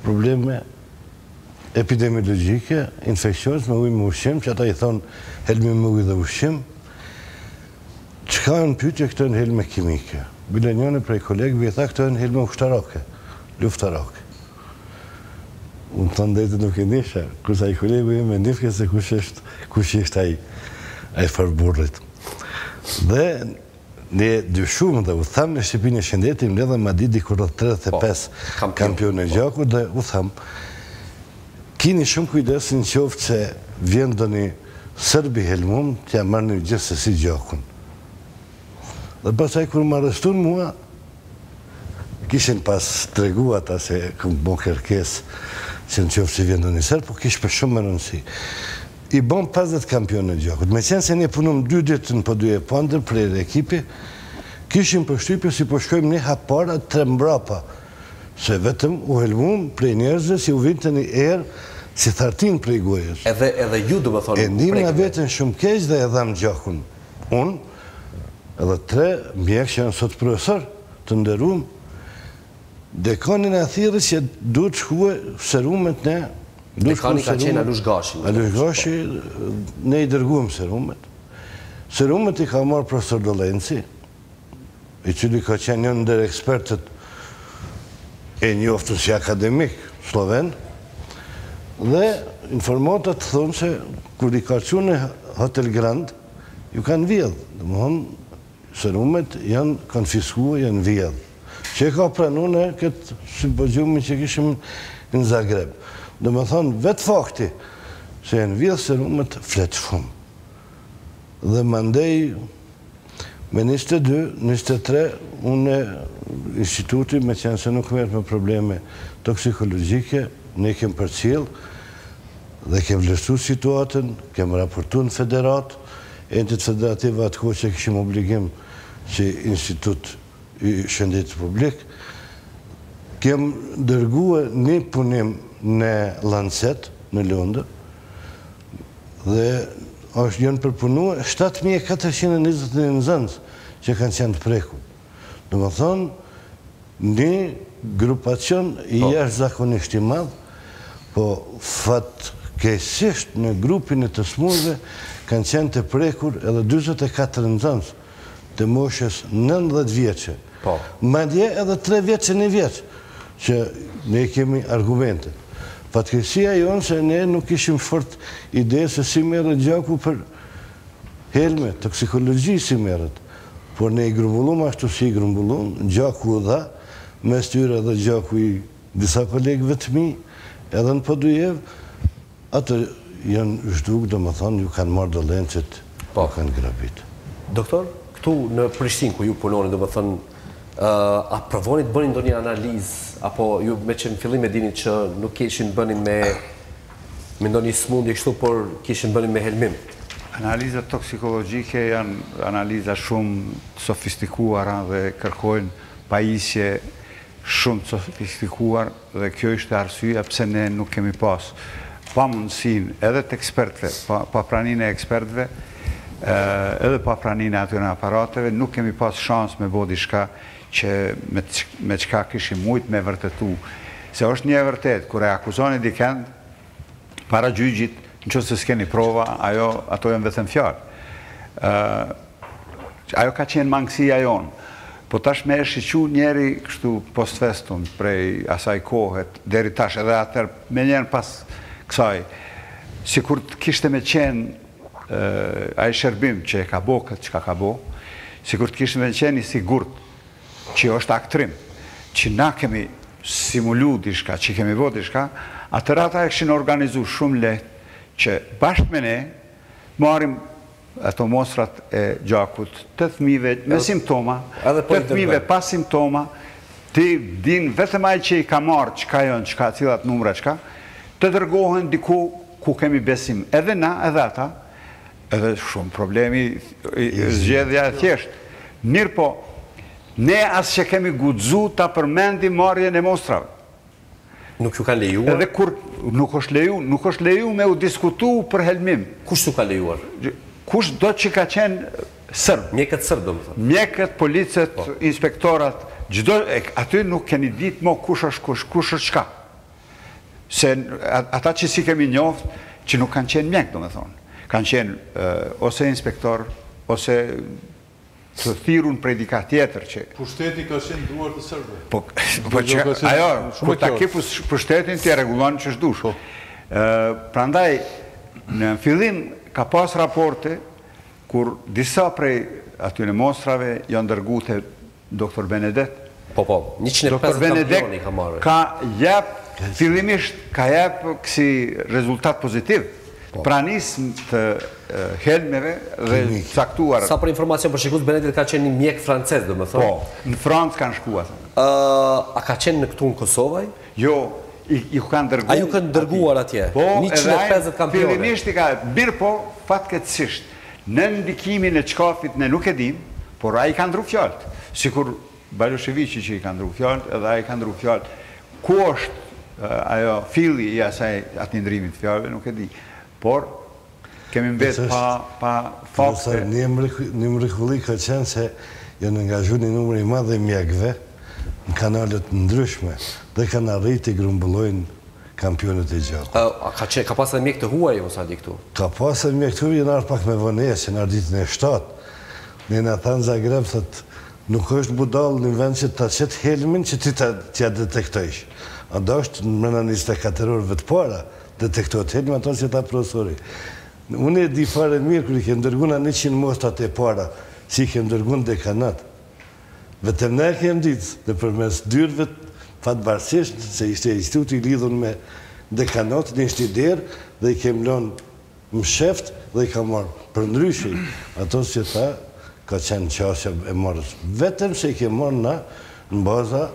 probleme epidemiologjike, infekciose me ujë me ushqim, që ata i thonë helmi me ujë dhe ushqim. Çka janë pyetje këto në helme kimike? Bile njëri prej kolegëve i tha këto janë helme ushtarake, luftarake. Unë të ndajtë nuk e nisha, kërsa i kolegu me nifke se kush ishte ai farburrit. Dhe ne dyshumë dhe u thamë në Shqipinë e Shëndetim, ne dhe ma di dikur 35 kampion e Gjakut, dhe u thamë, kini shumë kujdesin qoftë se vjen do një Sërbi helmum, t'ja marrë një gjithë se si Gjakun. Dhe pasaj kër më arrestun mua, kishin pas tregu ata se këmë bo kërkes që në qofë që vjendu një sërë, po kishë për shumë më rëndësi. I bon 50 kampion në Gjakut. Me qenë se ne punum 2 ditë në Poduje Pandër prej ekipi, kishim për shtypje si po shkojmë një hap para 3 mbrapa, se vetëm u helmum prej njerëzve si u vinte një erë si thartin prej gojës.
Edhe ju du më thonë...
E ndim nga vetën shumë keq dhe edham Gjakun. Unë, edhe 3 mjekë që janë sot profesor të nderuam, dekanin e thirës që duhet shkue serumet ne...
Dekani ka qenë Alush Gashi.
Alush Gashi, ne i dërguam serumet. Serumet i ka marrë profesor Dolenci, i cili ka qenë një ndër ekspertët e njoftës si akademik sloven, dhe informatat thonë se kër i ka qune Hotel Grand, ju kanë vjedhë. Dhe më thonë, serumet janë konfiskua, janë vjedhë. Që e ka pranun e këtë simpoziumin që kishim në Zagreb. Dhe me thonë, vetë fakti, se janë vjedhë serumet fletë shumë. Dhe më ndej, me 22, 23, unë instituti, me qenë se nuk merë me probleme toksikologjike, ne kemë për cilë, dhe kemë vlerësu situatën, kemë raportu në federat, entit federativë atë kohë që kishim obligim që institut i shëndetit publik, kem dërguar një punim në Lancet, në Londër, dhe është janë përpunuar 7.421 nxënës që kanë qenë të prekur. Dhe më thonë, një grupacion i jashtëzakonisht i madh, po fatkeqësisht në grupin e të smurve kanë qenë të prekur edhe 44 nxënës të moshës 19 vjeçe. Madje edhe 3 vjeçe në vjeç, që ne kemi argumente. Fatkeqësia jonë se ne nuk ishim fort ide se si merret gjaku për helme, toksikologji si merret. Por ne i grumbullum ashtu si i grumbullum, gjaku u dha, mes tyre edhe gjaku i disa kolegëve të mi, edhe në Podujev, atë janë zhduk, do më thonë, ju kanë marrë dolencet, ju kanë grabit.
Doktor, këtu në Prishtinë, ku ju punoni, do më thonë, a provoni të bëni ndonjë analizë, apo ju me që në fillim e dini që nuk kishin bënin me ndonjë smundje kështu, por kishin bënin me helmim?
Analizat toksikologjike janë analiza shumë sofistikuara dhe kërkojnë pajisje shumë sofistikuar, dhe kjo ishte arsyeja pse ne nuk kemi pas pa mundësinë edhe të ekspertëve, pa praninë e ekspertëve, edhe pa praninë e atyre aparateve, nuk kemi pas shans me bo diçka që me qka kishim mujt me vërtetu. Se është një e vërtet, kër e akuzoni dikend, para gjyqit, në që se s'keni prova, ato janë vetëm fjalë. Ajo ka qenë mangësia jonë. Po tash me e shiqu njeri kështu post festum prej asaj kohet, deri tash edhe atër, me njerën pas kësaj, si kur kishte me qenë a i shërbim që e ka bo këtë që ka bo, si kur kishte me qenë i sigurt, që është aktrim, që na kemi simulu dishka, që kemi bo dishka, atër ata e këshin organizu shumë lehtë, që bashkë me ne, marim ato mostrat e gjakut, 8.000 me simptoma, 8.000 pa simptoma, ti din vetëm aj që i ka marrë, që ka jonë, që ka cilat numra, që ka, të dërgohen diku ku kemi besim, edhe na, edhe ata, edhe shumë problemi, zgjedhja e thjeshtë. Mirë po, ne asë që kemi guxu ta përmendim marrjen e mostrave.
Nuk ju ka lejuar?
Edhe kur nuk është leju me u diskutu për helmim.
Kush nuk ka lejuar?
Kush do që ka qenë sërbë.
Mjekët sërbë, do më thëmë.
Mjekët, policët, inspektorat, aty nuk keni ditë mo kush është qka. Se ata që si kemi njoftë, që nuk kanë qenë mjekë, do me thonë. Kanë qenë ose inspektor, ose të thirun prej dika tjetër që...
Pushteti ka qenë duar të sërbë.
Po që ajo, kur ta ki pushtetin të regullon që shdush. Prandaj, në fillim ka pas raporte, kur disa prej atyne mostrave janë dërgu të Dr. Benedet.
Po, 150 kampioni ka marrë.
Ka jep, fillimisht ka jep kësi rezultat pozitiv. Pranis të helmeve dhe caktuar.
Sa për informacion për shikut, Benedet ka qenë një mjek francez, do më thonë?
Po, në Francë kanë shkua.
A ka qenë në këtu në Kosovaj?
Jo, i kanë dërguar.
A ju kanë dërguar atje?
Po,
150 kampione.
Fillimisht i ka, mirë po, fatkeqësisht, në ndikimin e qkafit në nuk e dim, por a i kanë ndru fjallët. Sikur Balosheviqi që i kanë ndru fjallët, edhe a i kanë ndru fjallët. Ku është ajo filli i asaj atë ndrimit fjallëve, nuk e di. Por, kemi mbet pa fakte.
Një mrekulli ka qenë se janë angazhu një numër i madhe mjekëve në kanalet ndryshme dhe kanë arriti grumbullojnë kampionet e gjaku.
Ka pas edhe mjek të huaj, mos a di këtu?
Ka pas edhe mjek të huaj, jenë arë pak me vënes, jenë arë ditën e 7. Ne në thanë Zagreb, thët, nuk është budal në vend që ta qëtë helmin që ti tja detektojsh. A da është në mëna 24 orëve të para, detektojt helmi ato që ta profesori. Unë e di fare mirë kërë i ke ndërguna 100 mostrat e para, si i ke ndërgun dekanat. Vetëm ne kem ditë, dhe përmes dyrëve fatbarësisht, se ishte instituti i lidhun me dekanat, në ishte i derë, dhe i kem lënë më sheft, dhe i ka marë për ndryshi. Ato që ta, ka qenë qasja e marës. Vetëm se i kem marë na, në baza,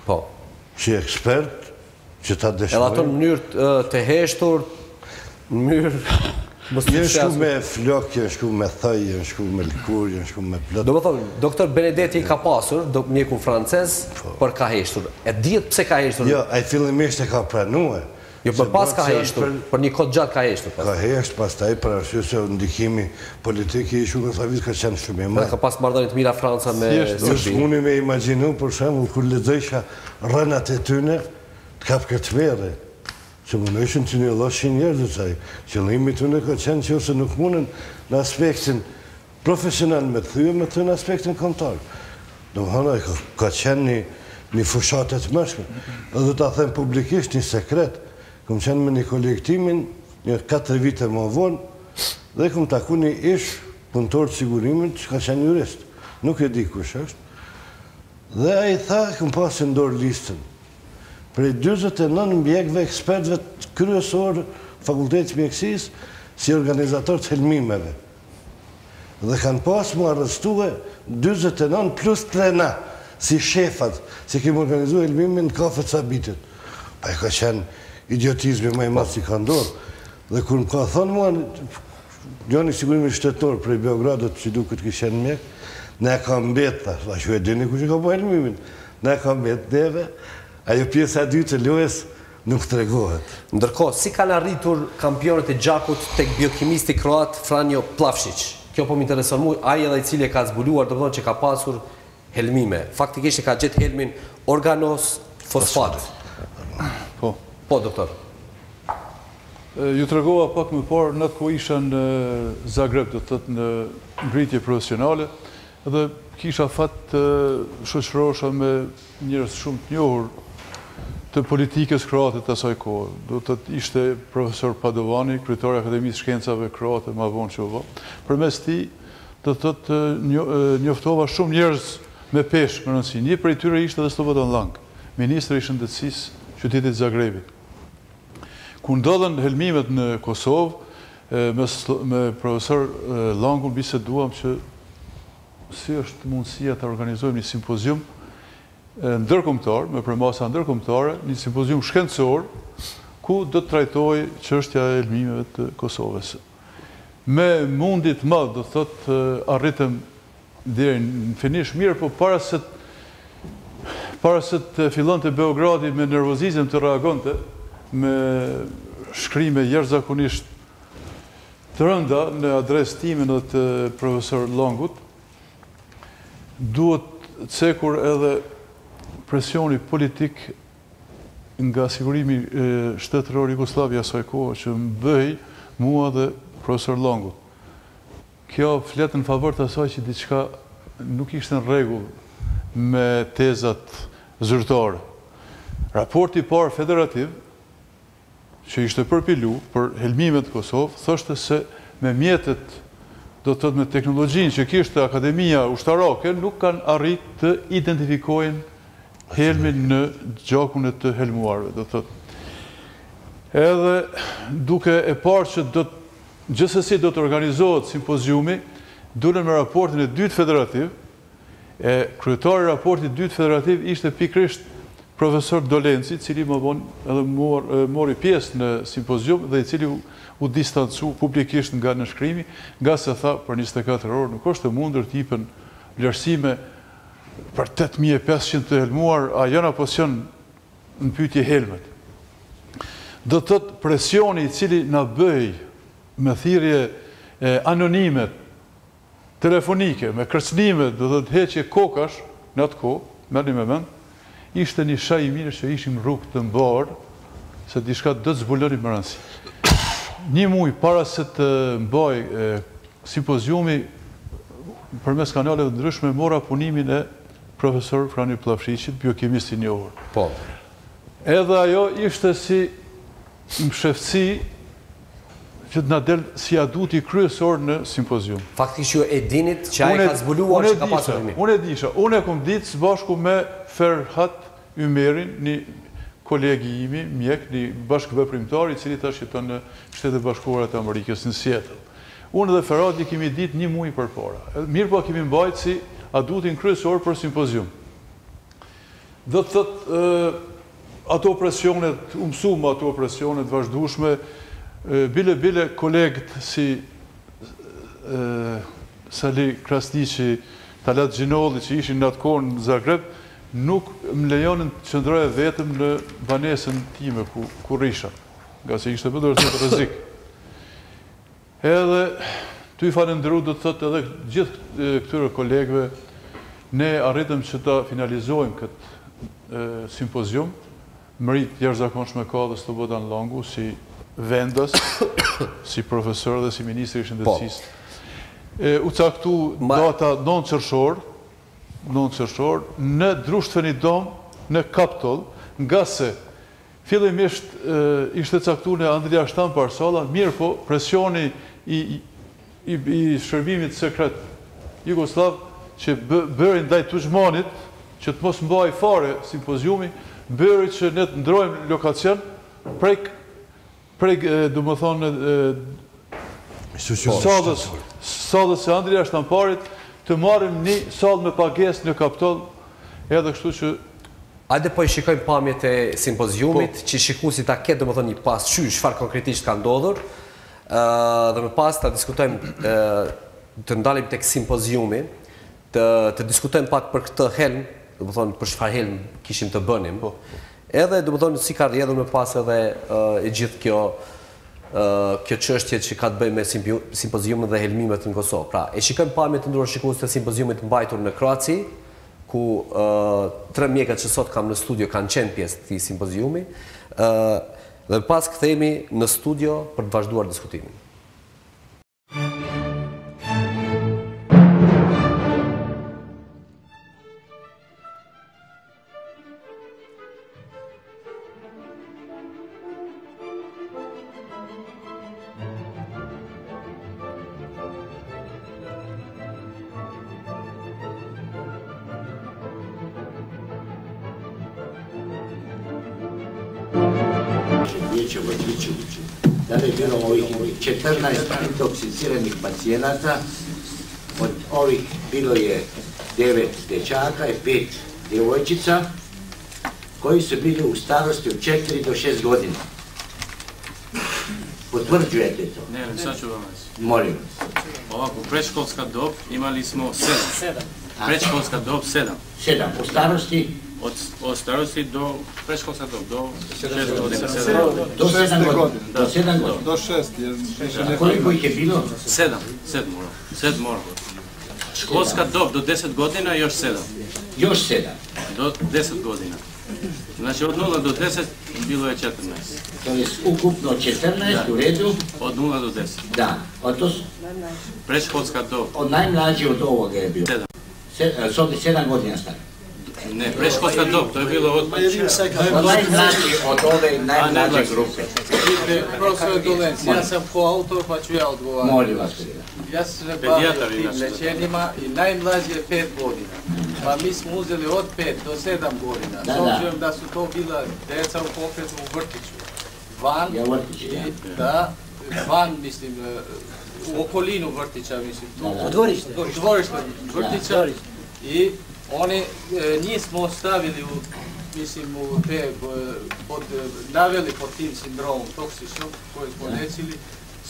që ekspert, që ta dëshmojnë.
Edhe ato në mënyrë të heshtur, në mënyrë...
Jënë shku me flok, jënë shku me thëj, jënë shku me likur, jënë shku me plot.
Do më thonë, doktor Benedetti ka pasur, mjeku francez, për ka heshtur. E dhjetë pse ka heshtur?
Jo, a i fillimisht e ka pranue.
Jo, për pas ka heshtur, për një kod gjatë ka heshtur.
Ka heshtur, pas taj për arsye se ndikimi politiki i Jugosllavisë ka qenë shumë i madh.
Ka pas marrëdhënie të mira Franca me Serbi.
Unë me imagjinu, për shembull, kur lexojsha rënat e tyne, të kap këtë vere. Që më nëshën që një loshin njerë dhe saj, qëllimi të në ka qenë që ose nuk munën në aspektin profesional me të thyë, me të në aspektin kontar. Do më hana, ka qenë një fushatet mërshme. Dhe ta them publikisht një sekret, kom qenë me një kolektimin, një 4 vite më vonë, dhe kom taku një ish punëtor të sigurimin që ka qenë jurist. Nuk e di kush është. Dhe a i tha, kom pasë ndorë listën. Prej 29 mjekëve ekspertëve kryesor Fakultetit Mjekësisë si organizator të helmimeve. Dhe kanë pas mu arrestue 29 plus 3 na, si shefat, si kemi organizu helmimin në kafet Sabitit. Pa e ka qenë idiotizmi ma i madh si ka ndorë. Dhe kur më ka thonë mua, njëni sigurimi shtetor prej Beogradit që duket kështë qenë mjek, ne ka mbet, tha që e dini ku që ka po helmimin, ne ka mbet deve, ajo pjesa e dytë e lojës nuk të regohet.
Ndërkohë, si kanë arritur kampionët e gjakut tek biokimisti kroat Franjo Plavšić? Kjo po më intereson mu, ai edhe i cili e ka zbuluar, do të thonë që ka pasur helmime. Faktikisht e ka gjetë helmin organos fosfat.
Po.
Po, doktor.
Ju të regova pak më parë në të ku isha në Zagreb, do të thotë në ngritje profesionale, edhe kisha fat të shoqërosha me njerëz shumë të njohur të politikës kroate të asaj kohë. Do të ishte profesor Padovani, kryetari i Akademisë Shkencave Kroate, më vonë që u bë. Përmes tij, do të thotë njoftova shumë njerëz me peshë, më rëndësi. Një prej tyre ishte edhe Slobodan Lang, ministri i shëndetësisë qytetit Zagrebi. Kur ndodhen helmimet në Kosovë, me profesor Langun biseduam që si është mundësia të organizojmë një simpozium ndërkombëtar, me premasa ndërkombëtare, një simpozium shkencor, ku do të trajtoj çështja e helmimeve të Kosovës. Me mundit madh, do thotë, arritëm deri në finish mirë, po para se të fillonte Beogradi me nervozizëm të reagonte, me shkrime jashtëzakonisht të rënda në adresë time dhe të profesor Langut, duhet cekur edhe presioni politik nga sigurimi shtetëror Jugosllavia asaj kohë që më bëj mua dhe profesor Langut. Kjo flet në favor të asaj që diçka nuk ishte në rregull me tezat zyrtare. Raporti i parë federativ që ishte përpilu për helmimet të Kosovë thoshte se me mjetet, do të thotë me teknologjinë që kishte Akademia Ushtarake, nuk kanë arrit të identifikojnë helmin në gjakun e të helmuarve, do të thotë. Edhe duke e parë që gjithsesi do të organizohet simpoziumi, dulën me raportin e dytë federativ, e kryetari i raportit dytë federativ ishte pikërisht profesor Dolenci, cili më vonë edhe mori pjesë në simpozium dhe i cili u distancu publikisht nga nënshkrimi, nga se tha për 24 orë nuk është e mundur të jipen vlerësime për 8500 të helmuar, a janë apo janë në pyetje helmet. Do të thotë presioni i cili na bëj me thirrje anonime, telefonike, me kërcënime, do të thotë heqje kokash në atë kohë, merrni me mend, ishte një shaj i mirë që ishim rrugë të mbarë, se diçka do të zbulonim më rëndësi. Një muaj para se të mbaj simpoziumi, përmes kanaleve të ndryshme, mora punimin e profesor Franjo Plavšićit, biokimist i njohur.
Po.
Edhe ajo ishte si mshefësi që të na del si aduti kryesor në simpozium.
Faktikisht ju e dinit që ai ka zbuluar që ka pasur helmin.
Unë e disha, unë e kom ditë së bashku me Ferhat Ymerin, një kolegi imi, mjek, një bashkëveprimtar i cili tash jeton në Shtetet Bashkuara të Amerikës në Seattle. Unë dhe Ferhati kemi ditë një muaj përpara. Mirë po kemi mbajtur si adutin kryesor për simpozium. Do të thotë ato presionet, u mësuam ato presionet vazhdueshme, bile kolegët si Sali Krasniqi, Talat Gjinolli që ishin në atë kohë në Zagreb, nuk më lejonin të qëndroje vetëm në banesën time ku risha, nga se ishte për të rrezik. Edhe ty falendëru do të thotë edhe gjithë këtyre kolegëve, ne arritëm që ta finalizojmë këtë simpozium, mërit jashtëzakonshme ka dhe Slobodan Langu si vendas, si profesor dhe si ministri i shëndetësisë. U caktu data 9 qershor në Drushtveni Dom në Kaptol, nga se fillimisht ishte caktuar në Andria Shtampar salla, mirë po presioni i shërbimit sekret Jugoslav që bëri ndaj Tuxmanit, që të mos mbaj fare simpoziumi, bëri që ne të ndrojmë lokacion prek do më thonë sallës e Andria Shtamparit, të marrim një sallë me pagesë në Kaptol, edhe kështu që...
Hajde po i shikojmë pamjet e simpoziumit, që shikuesi ta ketë domethënë një pasqyrë çfarë konkretisht ka ndodhur, dhe më pas ta diskutojmë, të ndalim tek simpoziumi, të diskutojmë pak për këtë helm, domethënë për çfarë helm kishim të bënim. Edhe domethënë si ka rrjedhur më pas edhe e gjithë kjo çështje që ka të bëjë me simpoziumin dhe helmimet në Kosovë. Pra, e shikojmë pamjet të ndruar shikues të simpoziumit mbajtur në Kroaci, ku 3 mjekët që sot kam në studio kanë qenë pjesë të këtij simpoziumi, dhe pas kthehemi në studio për të vazhduar diskutimin.
Vijeće Vodličeviću, da li je bilo ovih 14 intoksiciranih pacijenata, od ovih bilo je 9 dečaka i 5 djevojčica, koji su bili u starosti od 4 do 6 godina. Potvrđujete to?
Ne, sad ću vam reći.
Molim vas.
Ovako, predškolska dob imali smo 7. Predškolska dob 7.
7. U starosti?
Od starosti do predškolska dob, do 6 godina.
Do 7 godina? Do 7 godina?
Do 6.
Koliko ih je bilo?
7 mora. Školska dob do 10 godina još 7.
Još 7?
Do 10 godina. Znači od 0 do 10 bilo je 14.
To je ukupno 14 u redu?
Od 0 do 10.
Da.
Predškolska dob.
Od najmlađi od ovoga je bilo? 7. Sad je 7 godina stara?
Ne, predškolska dob, to je bilo od...
Od najmlađi od ove najmlađe grupe.
Profesor Dolenc, ja sam koautor pa ću ja odgovarati.
Molim vas.
Ja sam se bavio tim lečenjima i najmlađi je 5 godina. Pa mi smo uzeli od 5 do 7 godina. S obzirom da su to bila deca u konkretnom vrtiću. Van, mislim, u okolinu vrtića, mislim.
Dvorište
vrtića. I oni, njih smo ostavili naveli pod tim sindromom toksičnog koje smo lečili,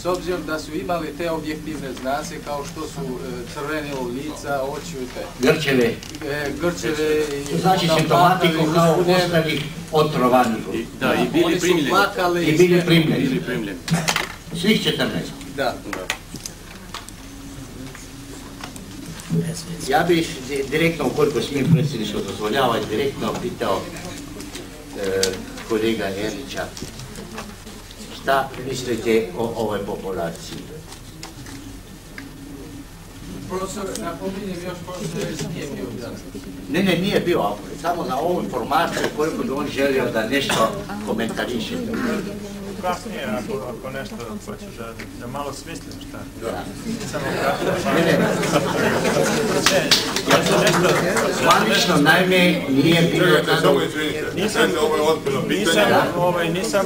s obzirom da su imali te objektivne znake kao što su crvenilo lica, oči i te. Grčeve
i... Znači simptomatiku kao ostalih otrovanih.
Da, i bili primljeni.
I bili primljeni. Svih 14?
Da.
Ja bih direktno, ukoliko smijem predsjedništvo dozvoljava, direktno pitao kolega Erlića, šta mislite o ovoj populaciji?
Profesor, napominjem još pošto nije bio danas.
Ne, nije bio, samo na ovu informaciju koliko bi on želio da nešto komentariše.
Kasnije, ako nešto hoćeš da malo smislim šta. Samo
zvanično najme nije bilo...
Nisam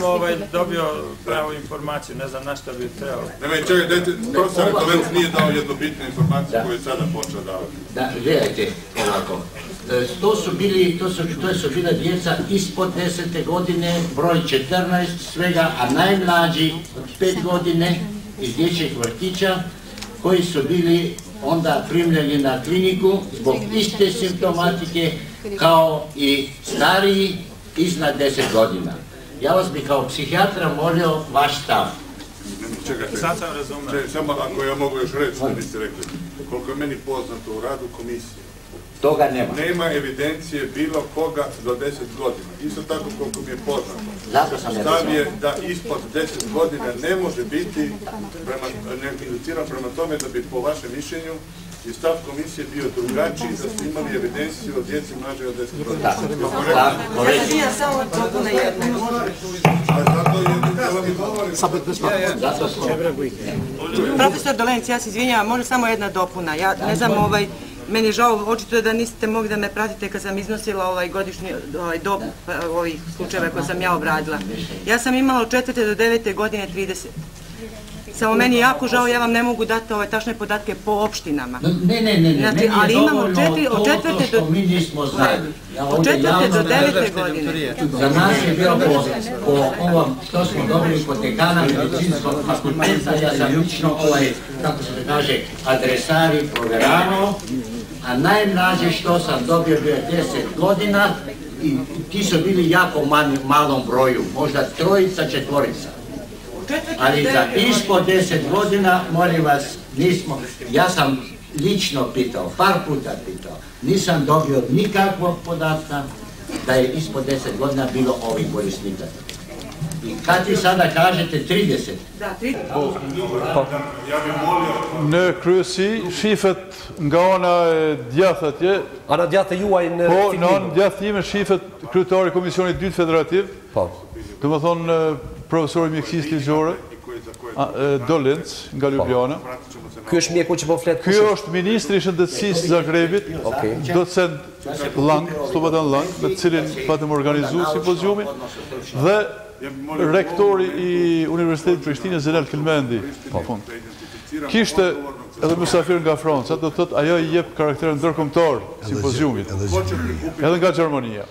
dobio pravu informaciju, ne znam na šta bi trebalo.
Čekaj, dajte, profesor Dolenc nije dao jednu bitnu informaciju koju je sada počeo davati.
Da, gledajte ovako. To su bila djeca ispod 10. godine, broj 14 svega, a najmlađi od 5 godine iz dječjeg vrtića koji su bili onda primljeni na kliniku zbog iste simptomatike kao i stariji iznad 10 godina. Ja vas bi kao psihijatra molio vaš stav.
Sad sam razumio. Samo ako ja mogu još reći, da niste rekli, koliko je meni poznato u radu komisije,
toga nema.
Nema evidencije bilo koga do 10 godina. Isto tako koliko mi je poznato. Stav je da ispod 10 godina ne može biti induciran prema tome da bi po vašem mišljenju i stav komisije bio drugačiji, da su imali evidenciju od djeci mlađe od 10 godina.
Ja samo popune jednu. Profesor Dolenc, ja se izvinjavam, može samo jedna dopuna. Ja ne znam, meni je žao, očito je da niste mogli da me pratite kad sam iznosila godišnji dob ovih slučajeva koje sam ja obradila. Ja sam imala od 4. do 9. godine 30. Samo meni je jako žao, ja vam ne mogu dati tačne podatke po opštinama.
Ne,
ali imamo od 4. do 9. godine.
Za nas je bio po ovom što smo dobili kod dekana medicinskog fakulteta, ja sam lično kako se kaže, adresari provjeravao, a najmlađe što sam dobio bio 10 godina i ti su bili jako malom broju, možda 3, 4. Ali za ispod 10 godina, molim vas, nismo, ja sam lično pitao, par puta pitao, nisam dobio nikakvog podatka da je ispod 10 godina bilo ovih bolesnika. I kad vi sada kažete 30?
Da, 30.
Në kryesi, shifet nga ana e djathtë atje.
Ana djathtë juaj në
po, në anë djathtë time shifet kryetari i Komisionit 2 Federativ.
Po.
Do të thonë profesori mjekësisë ligjore, Dolenc nga Ljubljana.
Ky është mjeku që po flet.
Ky është ministri i shëndetësisë Zagrebit, docent Lang, Slobodan Lang, me të cilin patëm organizu simpoziumin, dhe rektori i Universitetit Prishtinës Zenel Kelmendi. Kishte edhe mysafir nga Franca, do të thotë ajo i jep karakterin ndërkombëtar simpoziumit, edhe nga Gjermania.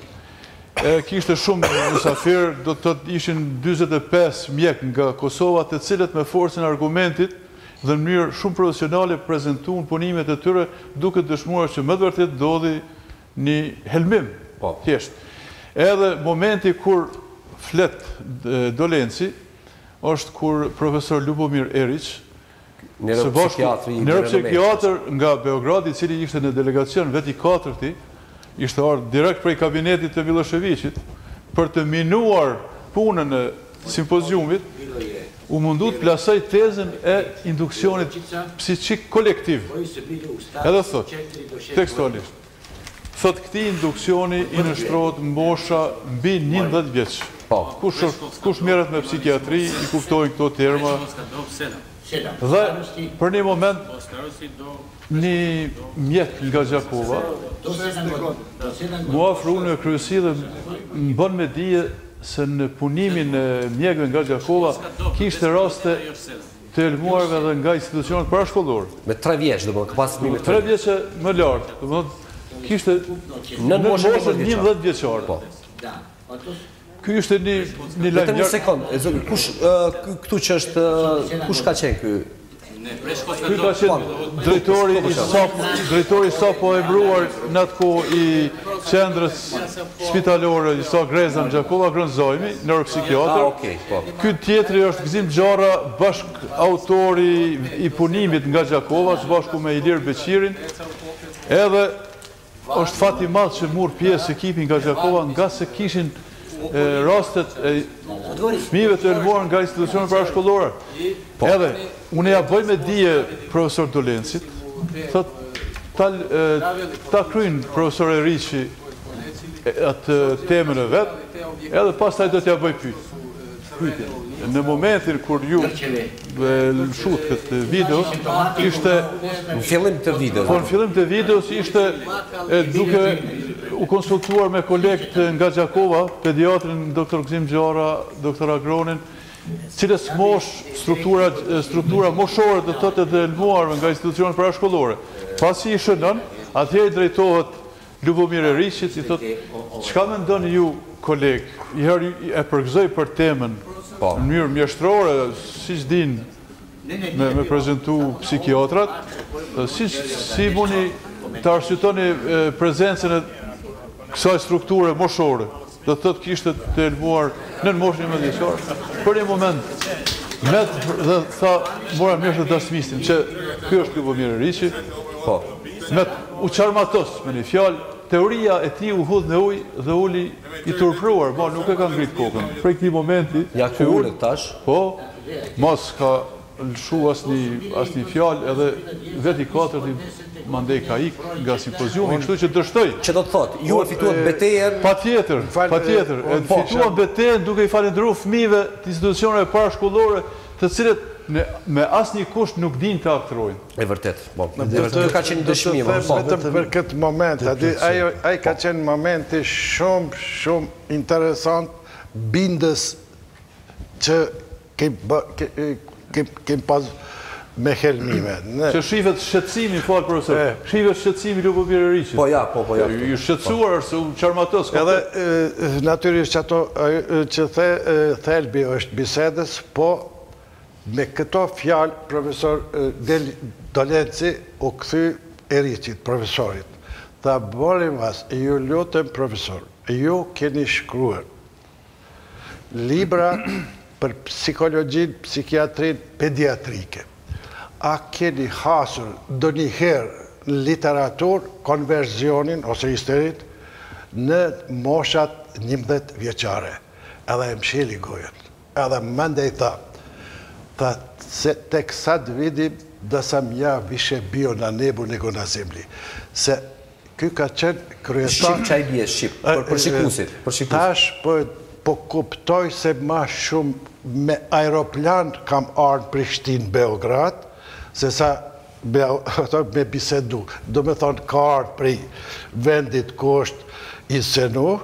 Kishte shumë mysafir, do të thotë ishin 45 mjek nga Kosova, të cilët me forcën e argumentit dhe në mënyrë shumë profesionale prezentuan punimet e tyre, duke dëshmuar që më të vërtet ndodhi një helmim, thjesht. Edhe momenti kur flet Dolenci është kur profesor Ljubomir Erić, neuropsikiatër nga Beogradi, i cili ishte në delegacion veti 4-ti, ishte ardhur direkt prej kabinetit të Miloševićit për të minuar punën e simpoziumit, u mundu të plasoj tezën e induksionit psiqik kolektiv. Edhe thot, tekstualisht, thot këti induksioni i nështrohet mbosha mbi 11 vjeç. Kush merret me psikiatri, i kuptojnë këto terma. Dhe për një moment, një mjek nga Gjakova mu afru në kryesi dhe më bën me dije se në punimin e mjekëve nga Gjakova kishte raste të elmuarve dhe nga institucionet parashkollor.
Me 3 vjeç, do më pas me
3 vjeçe më lartë, do më kishte në moshën 11 vjeçare. Ky ishte një lajm.
Vetëm një sekond, këtu që është, kush ka qenë ky?
Ky ka qenë drejtori sa po e mbruar në atë kohë i qendrës spitalore i sa Greza në Gjakova, Grënzojmi, neuropsikiatër. Ky tjetri është Gzim Xhara, bashk autori i punimit nga Gjakova, bashku me Ilir Beqirin, edhe është fat i madh që mur pjesë ekipi nga Gjakova, nga se kishin rastet e fëmijëve të elmuar nga institucionet parashkollore. Edhe, unë ja bëj me dije profesor Dolencit, thot, ta kryin profesor Eriçi atë temën e vetë, edhe pas taj do t'ja bëj pyetje. Në momentin kur ju lëshut këtë video, ishte...
Në fillim të videos.
Po, në fillim të videos ishte duke u konsultuar me kolegët nga Gjakova, pediatrin dr. Gzim Xhara, dr. Agronin, cilës mosh struktura moshore të të elmuarve nga institucionet parashkollore. Pasi i shënën, atëherë drejtohet Lubomir Eriqit, i thot, çka mendoni ju, koleg, i herë e përgëzoj për temën, në mënyrë mjeshtrore, siç din me prezentu psikiatrat, si muni të arsyetoni prezencën e kësaj strukture moshore, dhe të thotë kishte të elmuar në moshën e mendjeshore, për një moment, dhe tha, mora mirë të dasmistin, që kjo është Lubomir Eriqi, me u qarmatos, me një fjalë, teoria e ti u hudh në ujë dhe uli i turpruar, ma nuk e ka ngrit kokën. Prej këti momenti,
ja ku ullet tash,
mas ka lëshu asni fjalë, edhe veti 4 mandej ka ikë nga simpoziumi, kështu që dështoj.
Që do të thotë, ju e fituat betejën?
Patjetër, e fituat betejën duke i falendëruar fëmijëve të institucioneve parashkollore, të cilët me asnjë kusht nuk din të aktrojnë.
E vërtet, kjo ka qenë dëshmi.
Vetëm për këtë moment, ai ka qenë momenti shumë interesant, bindës që kem pas me helmime.
Që shivet shqetësimi, falë profesor, shivet shqetësimi Lubomir Eriqit.
Po ja.
Ju shqetësuar se u qarmatos.
Edhe natyrisht që ato që thelbi është bisedës, po me këto fjalë profesor Dolenci u kthy Eriqit, profesorit. Tha, bolim vas, ju lutem profesor, ju keni shkruar libra për psikologjin, psikiatrin, pediatrike. A keni hasur do njëherë në literatur konverzionin ose histerit në moshat 11 vjeqare. Edhe e mshili gojen. Edhe mendej tha se tek sa të vidim da sa mja vishe bio na nebu nego na zemli. Se ky ka qenë kryestar...
Shqip qaj bje Shqip, për shikusit.
Tash po kuptoj se ma shumë me aeroplan kam ardhë Prishtinë Beograd, se sa me bisedu. Do me thonë ka ardhë prej vendit ku është insenu,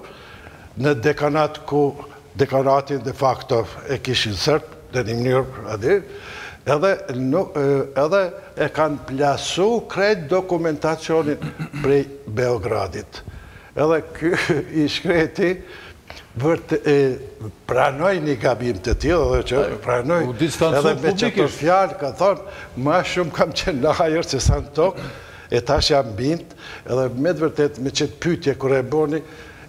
në dekanat ku dekanatin de facto e kishin sërt, dhe një mënyrë, edhe e kanë plasu krejt dokumentacionin prej Beogradit. Edhe ky i shkreti pranoj një gabim të tjilë, dhe që pranoj, edhe me që të fjallë ka thonë, ma shumë kam qenë në hajër se sa në tokë, e tash jam bindë, edhe me të vërtet me qëtë pytje kër e boni,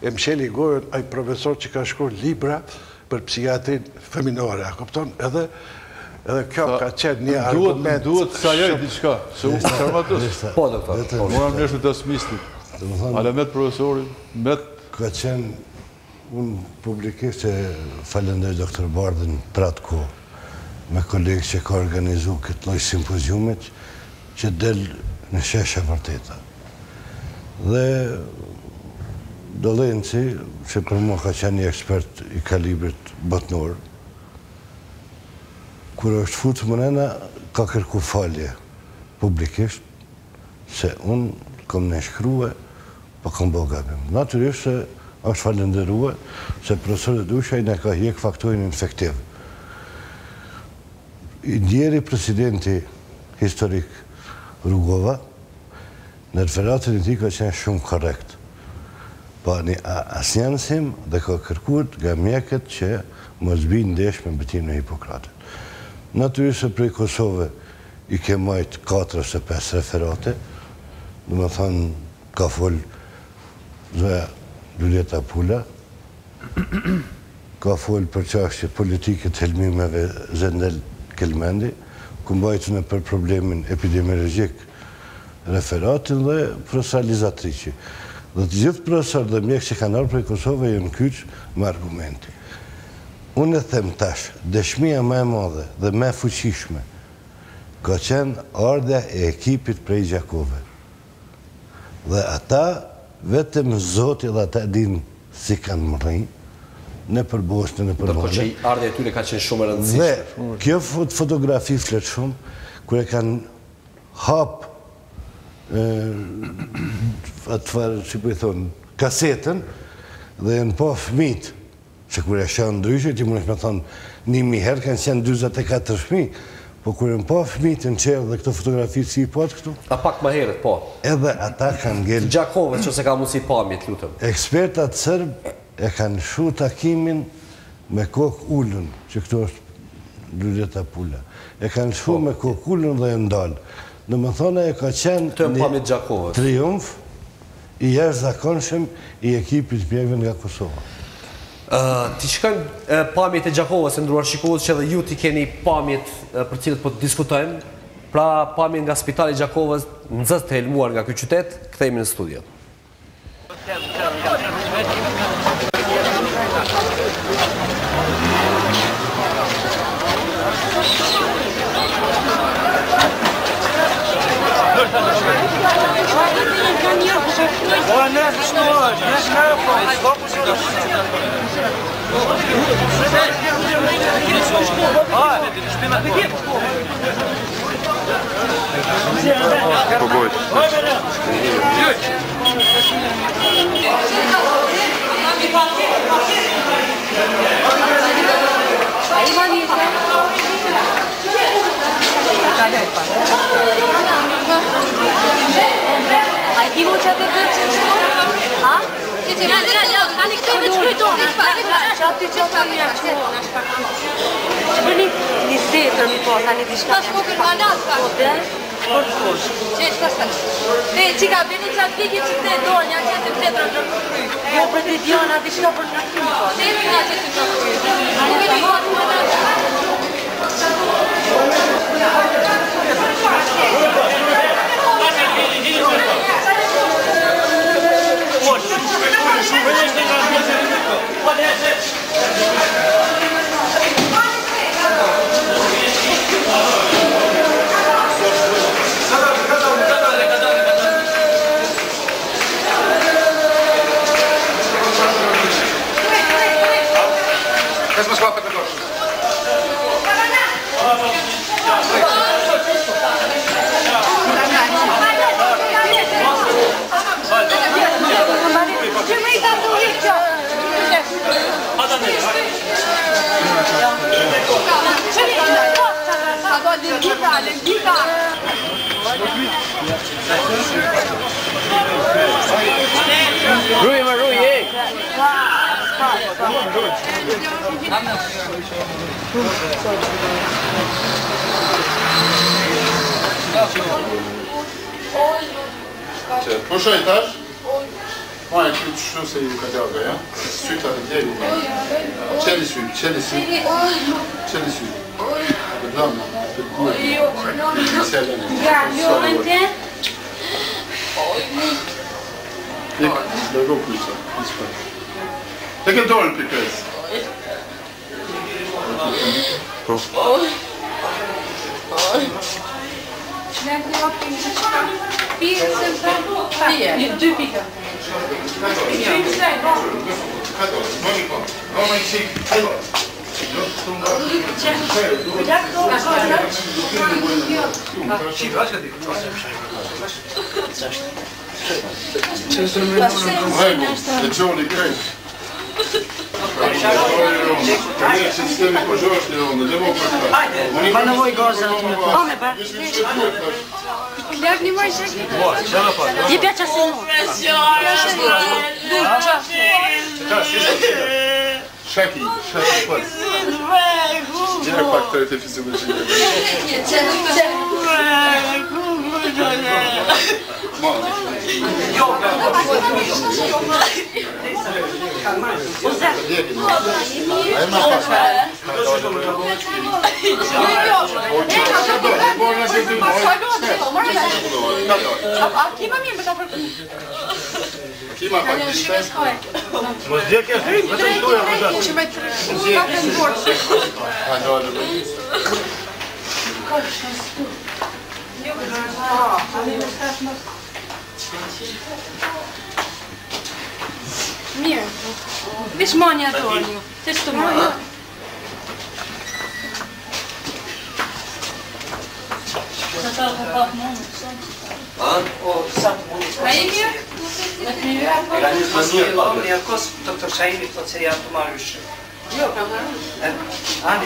e msheli gojën aj profesor që ka shkruar libra për psikiatrin feminore, a kupton? Edhe kjo ka qenë një argument...
Duhet sa joj diçka, se u qarmatos.
Po, doktor.
Mora më neshtë të dasmistit. Ale met profesorin, met...
Ka qenë, unë publikisht e falendoj doktor Bardhin për atë ko, me kolegë që ka organizu këtë loj simpoziumit, që del në sheshe vërteta. Dhe Dolenci, që për mua ka qenë një ekspert i kalibrit botnor, kur është futë mënena, ka kërku falje publikisht, se unë kom në shkrua, po kom bo gabim. Natyrisht se është falenderua, se profesorët Dushaj në ka hjek faktorin infektiv. I ndjeri presidenti historik Rugova, në referatin e ti ka qenë shumë korekt. Pa një asjanësim dhe ka kërkut nga mjeket që mos bi ndesh me betimin e Hipokratit. Natyrisht se prej Kosove i ke majt 4 ose 5 referate, dhe me thonë ka fol zoja Luljeta Pula, ka fol për qashtje politike të helmimeve Zendel Kelmendi, ku mbajtën e për problemin epidemiologjik referatin dhe profesorizatrici. Dhe të gjithë profesor dhe mjek që kanë arë prej Kosove jënë kyqë me argumenti. Unë e them tash, dëshmia me madhe dhe me fuqishme ka qenë ardha e ekipit prej Gjakove. Dhe ata, vetëm Zoti dhe ata din si kanë mëri, në përbosnë, në përbosnë.
Dërko që ardha e tyre ka qenë shumë rëndësishme.
Dhe kjo fotografi fletë shumë, kër e kanë hapë atëfarë, që për i thonë, kasetën, dhe në po fëmit, që kërë e shanë ndryshë, që mund është me thonë, 1000 herë kanë qenë 24 fëmi, Po kërën po fëmijët në qerë dhe këto fotografitë si i potë këtu?
A pak ma herët, po.
Edhe ata kanë ngellë...
Gjakovës që se ka mundësi pamjet, lutëm.
Ekspertat sërbë e kanë shu takimin me kokë ullën, që këto është Luljeta Pula. E kanë shu me kokë ullën dhe e ndalë. Në më thona e ka qenë një triumf i jashtëzakonshëm i ekipit pjevën nga Kosova.
Ti shkojnë pamjet e Gjakovës e ndruar shikues që dhe ju ti keni pamjet për cilët po të diskutojmë, pra pamjet nga spitali Gjakovës në zës të helmuar nga këtë qytet, kthehemi në studio.
Ai ti mo çfarë të bësh? Ha? Ti ti na tani këto vetë shkruajton. Çfarë çfarë më jap çfarë na shpakon. Bëni një setër mi po tani diçka. Tash po për mandat ka. Po kush? Çfarë? Te çika bëni çfarë dikë që te donja që te tetra në kry. Jo për të diona diçka për na kry. Te na që ti na kry. Ai bëni mandat.
Rui, ma Rui, ei!
Pushoj tash. Moja ti çu se ju ka djaga, ja? Syta të djeli. Çeli syt. Çeli syt. Dama, të gurë.
Ja, jo, ante.
Nik, dërgo kujca. Te ke dorën pikës. Po.
Një 2 pika.
Lezioni greche. Sistemi pożarny, one demokratyczne.
Ma në voj goza. O, me pa.
Lek një moj shek.
Je pja qasë
Shaki pas. Gdje pak to je te fiziologije? Kima pak distancë.
Mos dje ke hyrë, vetëm tuja vëzhat.
Që me të ndorë.
A ndorë.
Mirë. Vish manja dorë një. Që të manja?
Sa ta ka pak mund. O sa mund.
A i mirë?
Organizma nije dobro, iako doktor Šajini to se ja to malo više.
Jo, kam marrë.
Andi.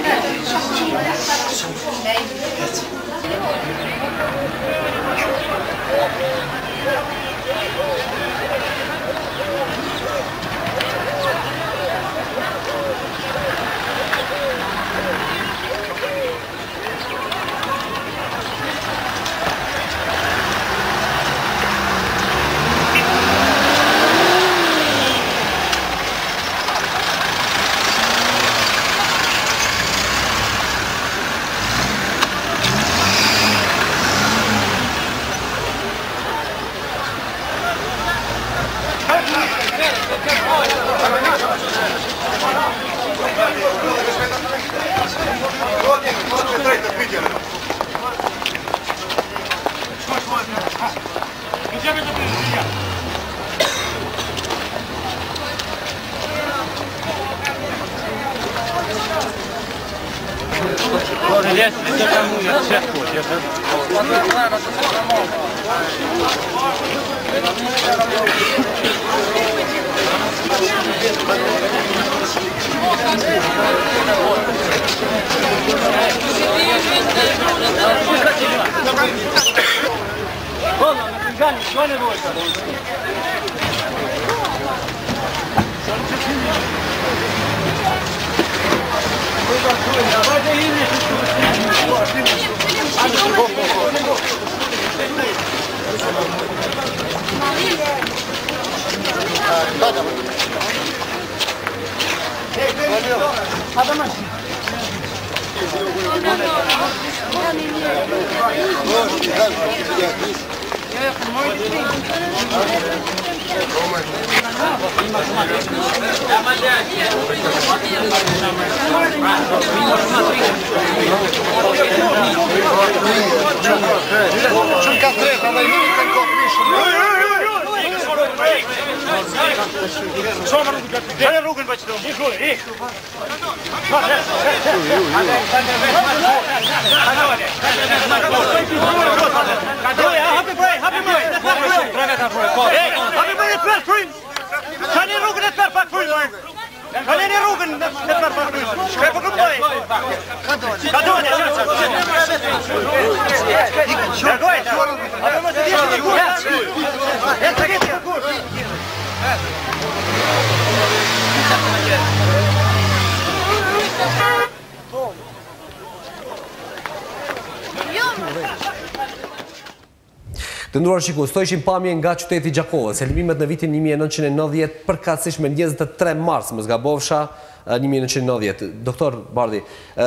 Të nduar shikues, këto ishin pamje nga qyteti Gjakovës, helmimet në vitin 1990 përkatësisht me 23 mars, më zgabovsha 1990. Doktor Bardhi,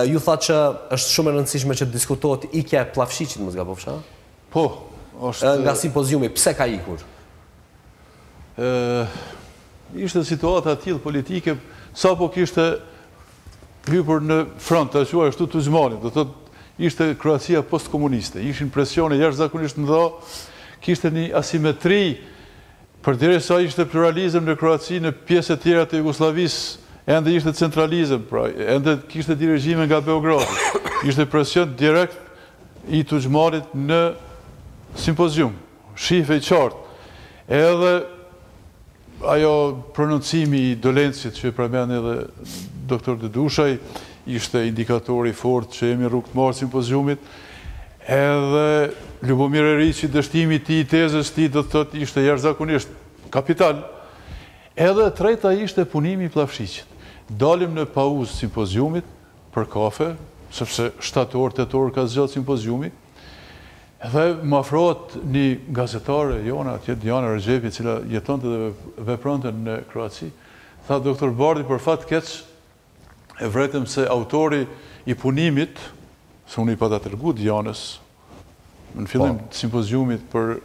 ju tha që është shumë e rëndësishme që diskutohet ikja e Pllafshiqit, më zgabovsha?
Po, është
nga simpoziumi, pse ka ikur?
Ishte situata tillë politike, sapo kishte hyrë në front, ta quaj ashtu Tuzmanin, do thotë ishte Kroacia postkomuniste, ishin presione jashtëzakonisht mëdha, kishte një asimetri, përderisa ishte pluralizëm në Kroaci, në pjesë të tjera të Jugosllavisë ende ishte centralizëm, pra ende kishte dirigjime nga Beogradi. Ishte presion direkt i Tuzmanit në simpozium, shife i qartë. Edhe ajo prononcimi i dolencit që përmend edhe doktor Dedushaj ishte indikatori fort që jemi rrugë të marrë simpoziumit. Edhe Ljubomir Eriçi, dështimi i tij, tezës së tij do të thotë ishte jashtëzakonisht kapital. Edhe e treta ishte punimi i Pllafshiqit. Dalim në pauzë simpoziumit për kafe, sepse 7 orë, 8 orë ka zgjatë simpoziumi. Dhe më afrohet një gazetare, jona, atje Diana Rexhepi, e cila jetonte dhe vepronte në Kroaci, tha doktor Bardhi, për fat keq e vretëm se autori i punimit, se unë i pata tërgu Dianës, në fillim simpoziumit për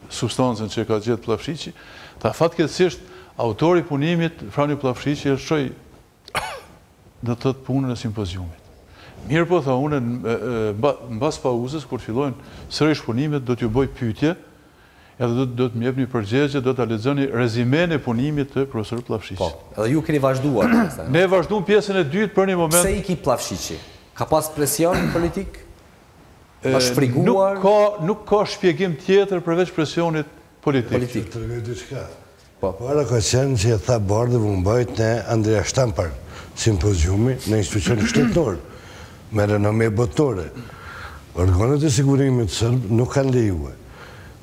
substancën që ka gjetë Pllafshiqi, tha fatkeqësisht autori i punimit, Frani Pllafshiqi, e shoj do të thotë punën e simpoziumit. Mirë po, tha unë, në bas pauzës, kur fillojnë sërish punimet, do t'ju bëj pyetje, edhe do të më jepni përgjigje, do ta lexoni rezimen e punimit të profesorit Pllafshiqit.
Po, edhe ju keni vazhduar.
Ne vazhduam pjesën e dytë për një moment.
Pse iki Pllafshiqi? Ka pas presion politik? Ka shfriguar?
Nuk ka shpjegim tjetër përveç presionit politik.
Tërgoj diçka. Para ka qenë që e tha Bardhi vë mbajt në Andrea Shtampar, simpoziumi në institucion shtetëror, me renome botore. Organet e sigurimit sërbë nuk kanë lejue.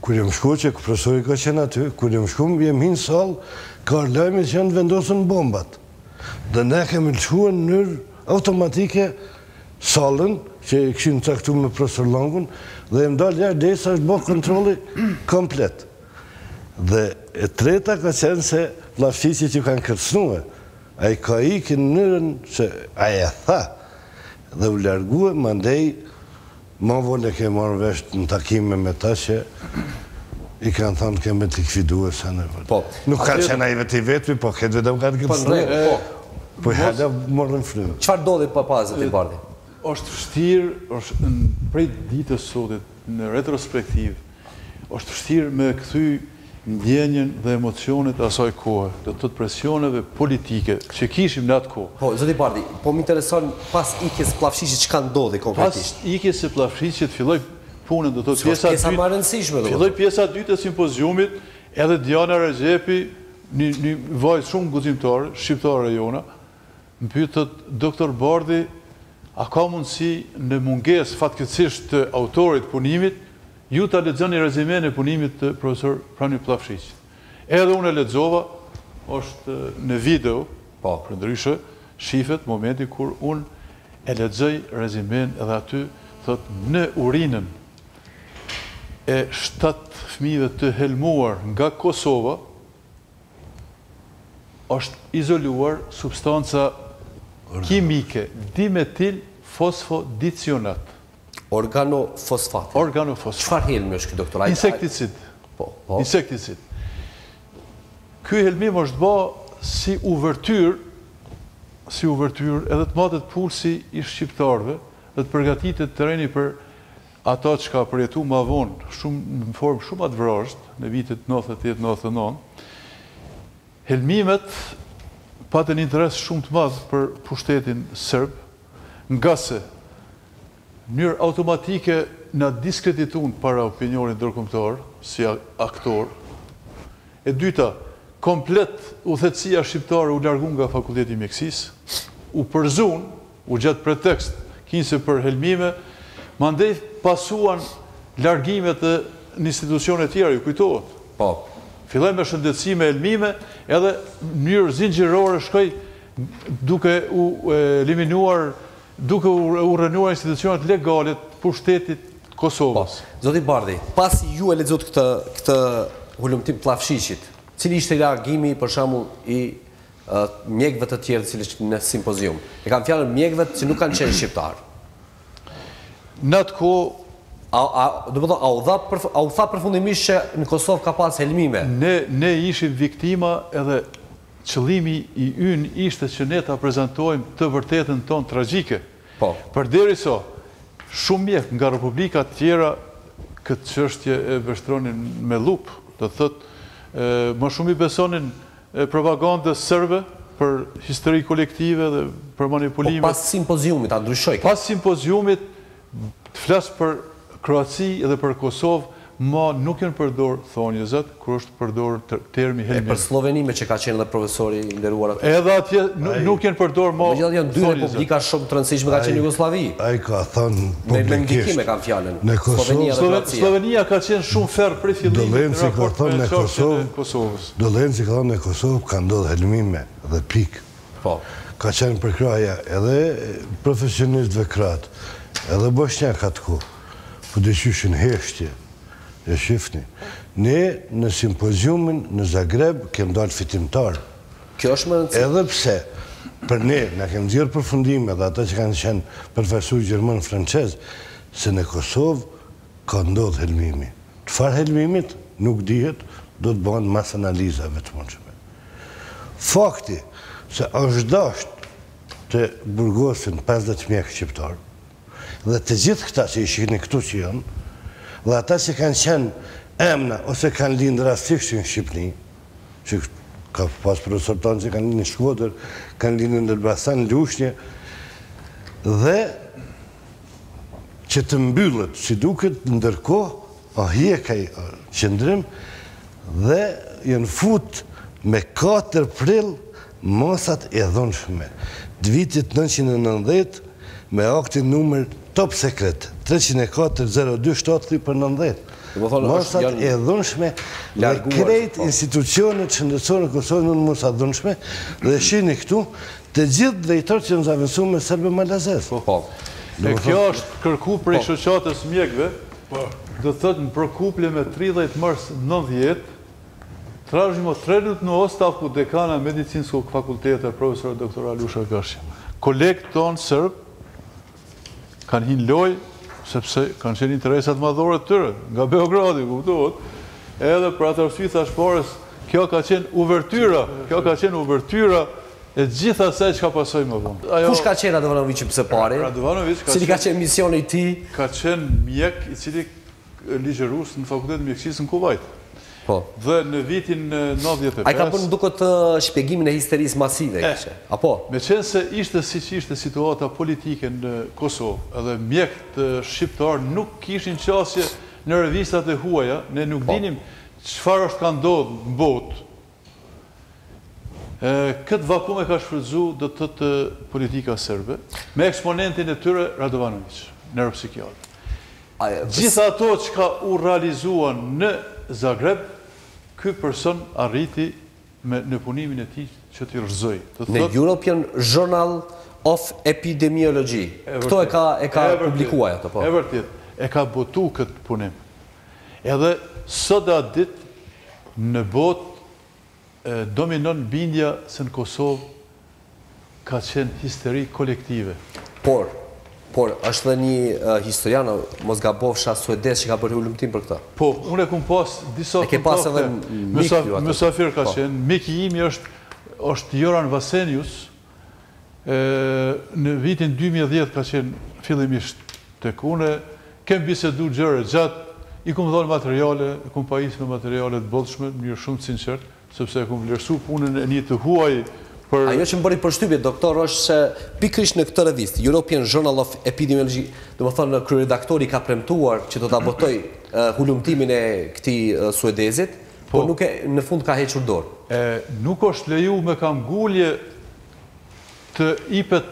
Kur jem shku që profesori ka qenë aty, kur jem shku jem hinë salë, ka lajme që janë vendosën bombat. Dhe ne kemi lëshuar në njërë automatike salën, që e këshin caktu me profesor Langun, dhe jem dalë jashtë dhe sa është bëhë kontroli komplet. Dhe e treta ka qenë se plavshisi që kanë kërcnue, a i ka ikë në njërën që a e tha, dhe u largue, ma ndej, ma vole ke marrë vesh në takime me ta që i kanë thonë keme të likvidue sa në vërë. Nuk ka qenë a i vetë i vetëvi, po këtë vedëm kanë kërcnue. Po i hada morën frymë.
Qëfar do dhe papazët i bardi?
Është vështirë, prej ditës sotit në retrospektiv, është vështirë me këthy ndjenjen dhe emocionet asaj kohë, dhe të presioneve politike që kishim në atë kohë.
Po, zoti Bardi, po më intereson pas ikjes plavshishit që ka ndodhi konkretisht?
Pas ikjes e plavshishit filloj punën, do të filloj pjesa dytë e simpoziumit, edhe Diana Rezepi, një vajzë shumë guzimtare, shqiptare rajona, më pyetët, doktor Bardi, a ka mundësi në munges fatkeqësisht të autorit punimit, ju ta lexoni rezimen e punimit të profesor Pranjë Plavshishit. Edhe unë e lexova, është në video, për ndryshe, shifet momenti kur unë e lexoj rezimen edhe aty, thot, në urinën e 7 fëmijëve të helmuar nga Kosova, është izoluar substanca kimike, dimetil fosfodicionat.
Organofosfat.
Organofosfat.
Qëfar helmi është këtë doktor?
Insekticid. Insekticid. Ky helmim është ba si uvertyr edhe të matet pulsi i shqiptarve dhe të përgatitet tereni për ata që ka përjetu ma vonë në formë shumë atë vrasht në vitet 98-99. Helmimet patën interes shumë të madhë për pushtetin sërb, nga se njërë automatike në diskreditun para opinionin ndërkombëtar si aktor. E dyta, komplet udhëtësia shqiptare u largun nga fakulteti mjekësis, u përzun, u gjatë pretekst, kinse për helmime, mandej pasuan largimet e në institucionet tjera, ju kujtohet.
Po.
Filloj me shëndetësime e helmime, edhe njërë zingjirore shkoj duke u eliminuar, duke u rënuar institucionet legalit pushtetit Kosovës.
Zoti Bardi, pas ju e lexot këtë hulumtim plavshishit, cili ishte reagimi për shembull i mjekëve të tjerë të cilësh në simpozium? E kam fjalën mjekëve që nuk kanë qenë shqiptar.
Në atë kohë,
a u tha përfundimisht që në Kosovë ka pas helmime?
Ne ishim viktima edhe qëllimi i ynë ishte që ne ta prezentojmë të vërtetën tonë tragjike. Përderisa shumë mjek nga republikat tjera këtë çështje e vështronin me lup, do thot më shumë i besonin propagandës serbe për histori kolektive dhe për manipulimet.
Pas simpoziumit, a ndryshoi?
Pas simpoziumit, të flas për Kroaci edhe për Kosovë, ma nuk jenë përdor thonjëzat, kur është përdor termi helmim.
E për Slovenime që ka qenë dhe profesori nderuar atë?
Edhe atje nuk jenë përdor ma
thonjëzat. Janë dy republika shumë të rëndësishme ka qenë Jugoslavi.
A i ka thënë publikisht.
Me ndikime kam fjallën.
Slovenia ka qenë shumë ferë prej fillimit
në raport me çështjen e
Kosovës.
Dolenci ka thënë në Kosovë ka ndodhur helmime dhe pikë. Ka qenë përkraja edhe profesionistëve kratë, edhe bosnjak atku. Po dëshyshin heshtje. E shifni. Ne në simpoziumin në Zagreb kem dalë fitimtar.
Kjo është më rëndësishme.
Edhe pse, për ne, na kem nxjerrë përfundime dhe ata që kanë qenë përfaqësues gjerman francez, se në Kosovë ka ndodhur helmimi. Çfarë helmimit nuk dihet, do të bëhen mas analizave të mundshme. Fakti se është dashur të burgosin 50 mjekë shqiptar, dhe të gjithë këta që ishin këtu që janë, dhe ata që kanë qenë emna ose kanë lindë rastisht në Shqipëni, që ka pas profesor tonë që kanë lindë në Shkodër, kanë lindë në Elbasan, Lushnje, dhe që të mbyllët, që duket ndërkohë, a hjekaj qëndrim, dhe jenë fut me 4 prill masat e dhunshme. të vitit 990 me aktin numër top sekret 304-02-73 për 90. Mosat e dhunshme dhe krejt institucionet shëndetësore në Kosovë në mosa dhunshme dhe shini këtu të gjithë drejtorë që në zavënsu me Serbe Malazes.
E kjo është kërku prej shoqatës mjekve, dhe thëtë në përkuplje me 30 mars 90, tražimo trenutno ostavku dekana medicinskog fakulteta profesora doktora Alusha Gashja. Kolegë tonë Sërbë kanë hinë loj, sepse kanë qenë interesat madhore të tëre, nga Beogradi, kuptohet, edhe për atë arsye thash parës, kjo ka qenë uvertyra e gjitha asaj që ka pasoj më vonë.
Kush ka qenë Radovanović pëse pari? Cili ka qenë misioni i tij?
Ka qenë mjek i cili ligjerus në fakultetin mjekësisë në Kuvajt. Dhe në vitin 95...
A i ka përnë duket shpjegimin e histerisë masive, apo?
Me qenë se ishte si që ishte situata politike në Kosovë, edhe mjekët shqiptarë nuk kishin qasje në revistat e huaja, ne nuk dinim çfarë është ka ndodhur në botë. Këtë vakum e ka shfrytzu dhe të politika serbe, me eksponentin e tyre Radovanović, neuropsikiatër. Gjitha ato që ka u realizuan në Zagreb, ky person arriti në punimin e tij që t'i rrëzoj.
Në European Journal of Epidemiology. Këto e ka publikuar ato, po.
E vërtet, e ka botu këtë punim. Edhe sot atë ditë në botë dominon bindja se në Kosovë ka qenë histeri kolektive.
Por, është dhe një historian, mos gabofsha suedes që ka bërë hullumtim për këta.
Po, unë e kumë pas disa kontakte. Mësafir ka qenë, miki imi është Joran Vasenius, në vitin 2010 ka qenë fillimisht të kune, kem bisedu gjëre gjatë, i kumë dhonë materiale, i kumë pajis me materiale të bollshme, njërë shumë të sinqert, sepse e kumë vlerësu punën e një të huaj.
Ajo që më bëri përshtypje, doktor, është se pikërisht në këtë revistë, European Journal of Epidemiology, dhe më thonë, kryeredaktori ka premtuar që do të abotoj hullumtimin e këti suedezit, por nuk e në fund ka hequr dorë.
Nuk është leju me kam gullje të ipet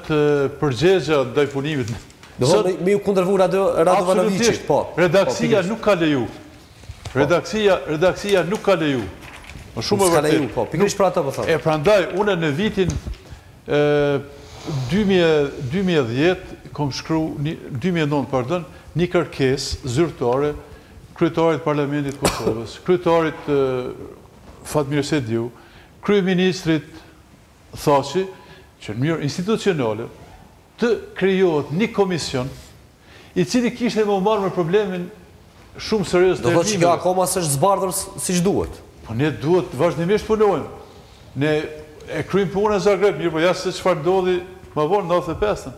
përgjegja ndaj punimit.
Me ju kundërvu Radovanovićit, po.
Redaksia nuk ka leju. Redaksia nuk ka leju. Shumë e vërtet. E prandaj, une në vitin 2009, një kërkes zyrtare, kryetarit Parlamentit Kosovës, kryetarit Fatmir Sediu, kryeministrit Thaçi, që në mënyrë institucionale, të krijohet një komision, i cili kishte më marrë me problemin shumë serios të
do thotë që kjo akoma s'është zbardhur siç duhet.
Po ne duhet vazhdimisht punojmë. Ne e kryjmë punën në Zagreb, mirë po jasë se çfarë ndodhi më vonë 95-ën.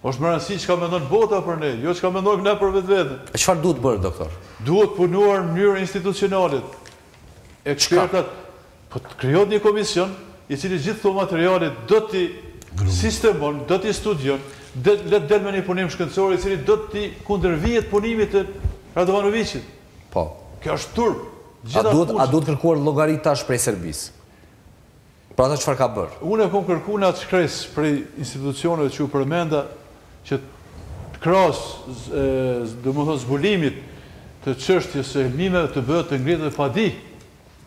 Është më rëndësi çka mendon bota për ne, jo çka mendojmë ne për vetveten.
Çfarë duhet bërë, doktor?
Duhet punuar në mënyrë institucionale. Ekspertat, po të krijohet një komision i cili gjithë këto materiale do t'i sistemon, do t'i studion, le të del me një punim shkencor i cili do t'i kundërvihet punimit të Radovanovićit.
Po.
Kjo është turp.
A duhet kërkuar llogarit tash prej Serbisë? Pra ata çfarë ka bërë?
Unë e kom kërkuar atë shkres prej institucioneve që u përmenda që krahas domethënë zbulimit të çështjes së helmimeve të bëhet të ngrihet dhe pa di.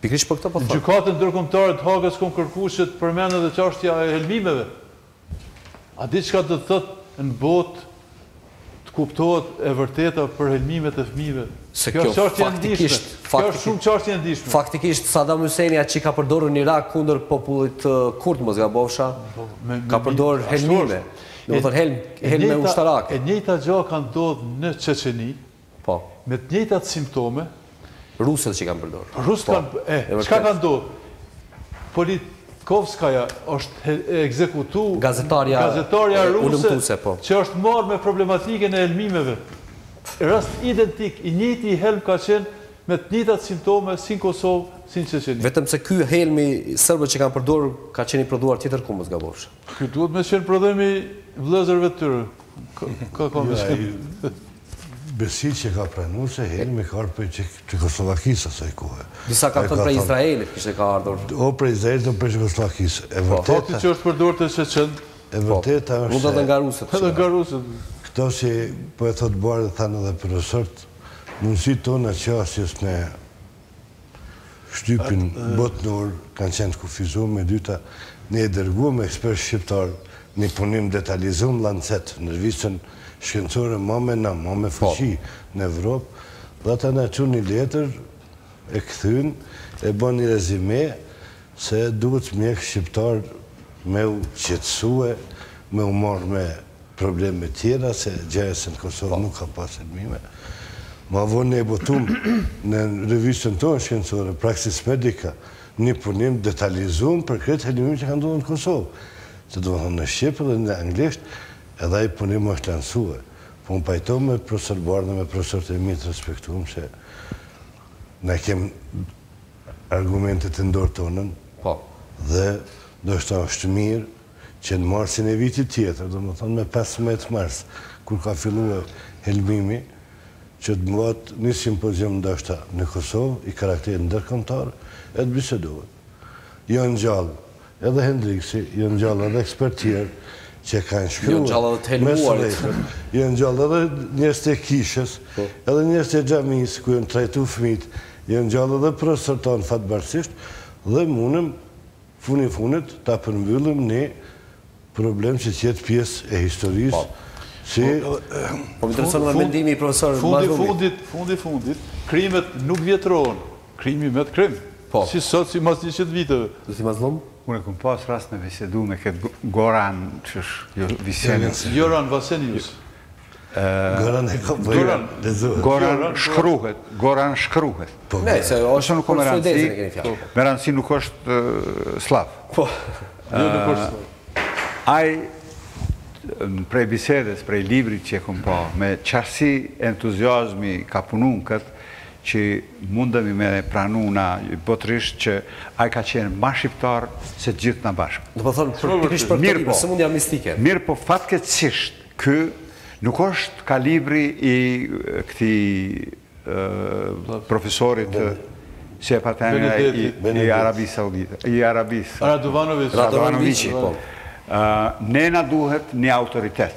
Pikërisht për këtë po them.
Gjykatën ndërkombëtare të Hagës kom kërkuar që të përmendë edhe çështja e helmimeve. A di çka do të thotë në botë të kuptohet e vërteta për helmimet e fëmijëve?
Kjo është
shumë çështje e ndihshme.
Faktikisht Saddam Husseini atë që ka përdorur në Irak kundër popullit kurd, mos gabofsha, ka përdorur helmime. Domethënë helme ushtarake.
E njëjta gjë ka ndodhur në Çeçeni.
Po.
Me të njëjtat simptome.
Rusët që kanë përdorur.
Rusët kanë, çka ka ndodhur? Politkovskaja është ekzekutu gazetarja ruse që është marrë me problematikën e helmimeve. Rast identik, i njëjti helm ka qenë me të njëjtat simptome si në Kosovë, si në Çeçeni.
Vetëm se ky helmi serbët që kanë përdorur ka qenë i prodhuar tjetër ku mos gabofsh.
Ky duhet me qenë prodhimi vëllezërve të tyre. Ka me qenë.
Besi që ka pranuar se helmi ka ardhur prej Çekoslovakisë asaj kohe.
Disa ka thënë prej Izraelit kishte ka ardhur.
O prej Izraelit o prej Çekoslovakisë. E vërtetë.
Fakti që është përdorur te Çeçen
E vërteta është...
Mund edhe nga rusët.
Edhe nga rusët.
Këto që po e thotë barë dhe thanë edhe profesorët, mundësi tona qasjes me shtypin botnor kanë qenë kufizuar me dyta, ne e dërguam ekspert shqiptar një punim detalizum Lancet në revistën shkencore ma me fuqi në Evropë, dhe ata na çuan një letër, e kthyn, e bën një rezime se duhet mjek shqiptar me u qetësue, me u marrë me probleme tjera, se gjëja në Kosovë nuk ka pas helmime. Ma vonë ne botum në revistën tonë shkencore, Praxis Medica, një punim detalizum për këtë helmime që ka ndodhur në Kosovë. Se do të thonë në Shqipë dhe në Anglisht, edhe ai punim është lansue. Po unë pajto me profesor Bardha, me profesor të mi të respektuam se ne kem argumentet e ndorë tonën, dhe do shta është mirë që në marsin e vitit tjetër, do më thonë me 15 mars, kur ka fillu helmimi, që të mbët një simpozium ndoshta në Kosovë, i karakterit ndërkombëtar, e të bisedohet. Janë gjallë, edhe Hendriksi, janë gjallë edhe ekspert tjerë, që kanë shkruar.
Janë gjallë edhe të helmuarit.
Janë gjallë edhe njerëz të kishës, edhe njerëz të xhamisë, ku janë trajtu fëmijët, janë gjallë edhe profesor tonë fatbarësisht, dhe mundëm funit ta përmbyllim një problem që jetë pjesë e historisë.
Po më intereson nga mendimi i profesor Mazlumi.
Fundit, krimet nuk vjetrohen. Krimi me të krim. Si sot, si mas 20 viteve.
Si Mazlum?
Unë e kom pas rast në bisedu me këtë Goran Visenius.
Goran Vasenius.
Goran e ka bëjë.
Goran shkruhet.
Ne, se është
nuk me rëndësi. Me rëndësi nuk është slav.
Po.
Ai prej bisedes, prej librit që e kom pa, me qarsi entuziazmi ka punu në këtë, që mundemi me pranu na botërisht që ai ka qenë ma shqiptar se gjithë na bashkë.
Dhe po thonë, pikërisht për këtë libër, së mundja mistike.
Mirë po fatkeqësisht, kë nuk është ka libri i këti profesorit që e patemja i Arabi Saudite. I Arabis.
Radovanovici.
Ne na duhet një autoritet.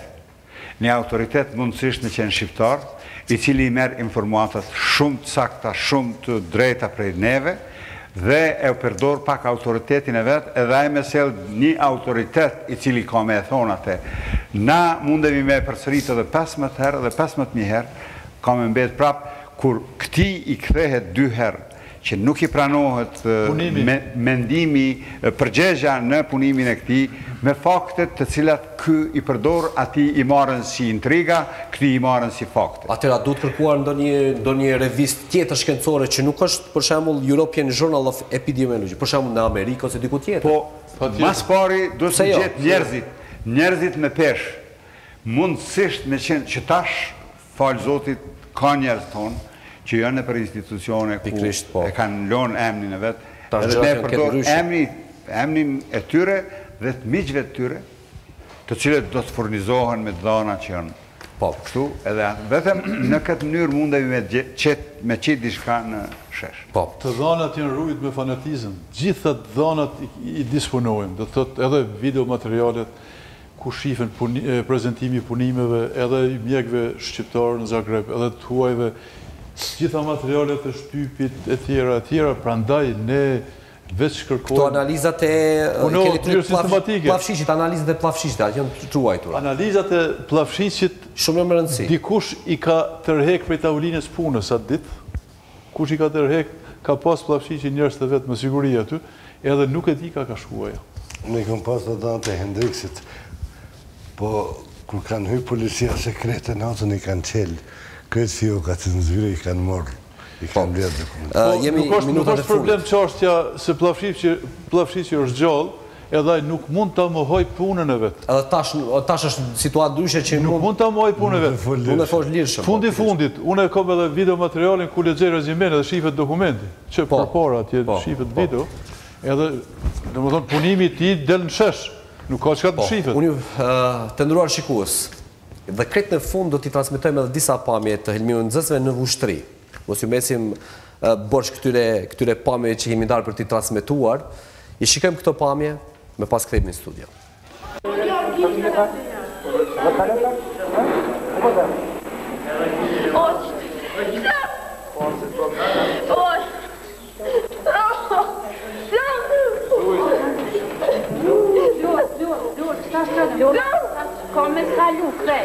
Një autoritet mundësisht në qenë shqiptar, i cili i merë informatat shumë të sakta, shumë të drejta prej neve, dhe e përdor pak autoritetin e vetë, edhe e mesel një autoritet i cili ka me e thonate. Na mundemi me përsërit edhe 15 herë dhe 15.000 herë, ka me mbet prap, kur këti i kthehet 2 herë, që nuk i pranohet mendimi, përgjegja në punimin e këti, me faktet të cilat kë i përdor, ati i marën si intriga, këti i marën si fakte.
Atëra, du të kërkuar ndo një revist tjetër shkencore që nuk është, për shembull, European Journal of Epidemiology, për shembull në Amerikë ose diku tjetër.
Po, mas pari, do të gjetë njerëzit me pesh, mundësisht me qenë që tash, falë Zotit, ka njerëz tonë, që janë për institucione ku e kanë lonë emnin e vetë, edhe me përdor emnin e tyre dhe të miqve të tyre, të cilët do të furnizohen me dhana që janë kështu, edhe vetëm në këtë mënyrë mundemi me qitë dishka në shesh.
Të dhanat janë rujt me fanatizëm, gjithat dhanat i disponojmë, do të thot edhe video materialet ku shifen prezentimi punimeve, edhe mjekve shqiptarë në Zagreb, edhe të huajve, gjitha materialet e shtypit e tjera, prandaj ne veç kërkojmë...
Këto analizat e plavshishit, analizat e plavshishit, atë janë të truajtura.
Analizat e plavshishit,
shumë më rëndësi.
Dikush i ka tërhek prej tavolinës punës atë ditë, kush i ka tërhek, ka pas plavshishit njërës të vetë më siguri aty, edhe nuk e di ka shkuaja.
Ne kom pas të danë të Hendriksit, po kur kanë hyjë policia sekrete natën i kanë qelë, këtë fiokat të nëzvire i kanë morë, i kanë bledë dokumentë.
Nuk është problem qashtja se plavshiqi është gjallë, edhe nuk mund të mohoj punën e vetë.
Edhe tash është situatë dyshe që
nuk mund të mohoj punën e vetë.
Unë e fosh lirëshëm.
Fundit, unë e kom edhe video materialin ku lexoj rezimen edhe shifet dokumenti, që për para atje shifet video, edhe në më thonë punimi ti del në shesh, nuk ka qëka të shifet.
Unë të ndëruar shikues, dhe kretë në fund do t'i transmitojmë edhe disa pamje të helmiu nxënësve në vushtri. Mos ju mesim borç këtyre pamjeve që jemi ndarë për t'i transmituar. I shikojmë këto pamje me pas kthehemi në studio.
Come sta Luca?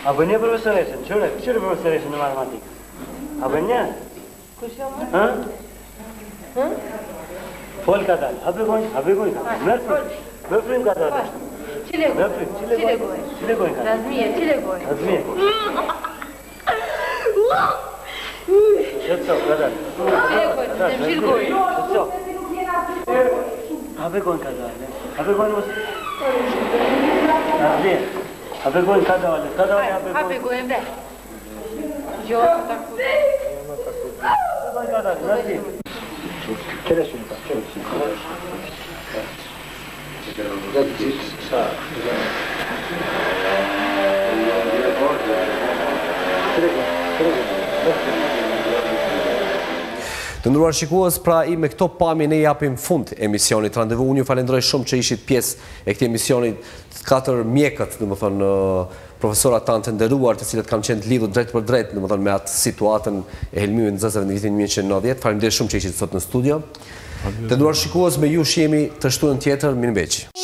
A bën një profesoresën, qërë profesoresën në matematikë? A bën një? Kush jam më? Fol ka dalë, a begoj ka dalë, mërë frim ka dalë. Qile goj ka dalë? Razmije. Qëtëso, ka dalë. A begoj ka dalë, a begoj në mësë. Razmije. A begojnë ka dalë, a
begojnë bre. Gjohë të taku.
A begojnë ka dalë, nërti. Qëre shumë ta, qëre shumë.
Të ndruar shikues, pra i me këto pamje ne japim fund emisionit Randevu. Unë ju falenderoj shumë që ishit pjesë e këtij emisionit, 4 mjekët, domethënë profesorat tanë të nderuar, të cilët kanë qenë lidhur drejt për drejt, domethënë me atë situatën e helmimit të nxënësve në vitin 1990. Faleminderit shumë që ishit sot në studio. Të ndruar shikues, me ju jemi të shtunën tjetër, mirëmbëjtje.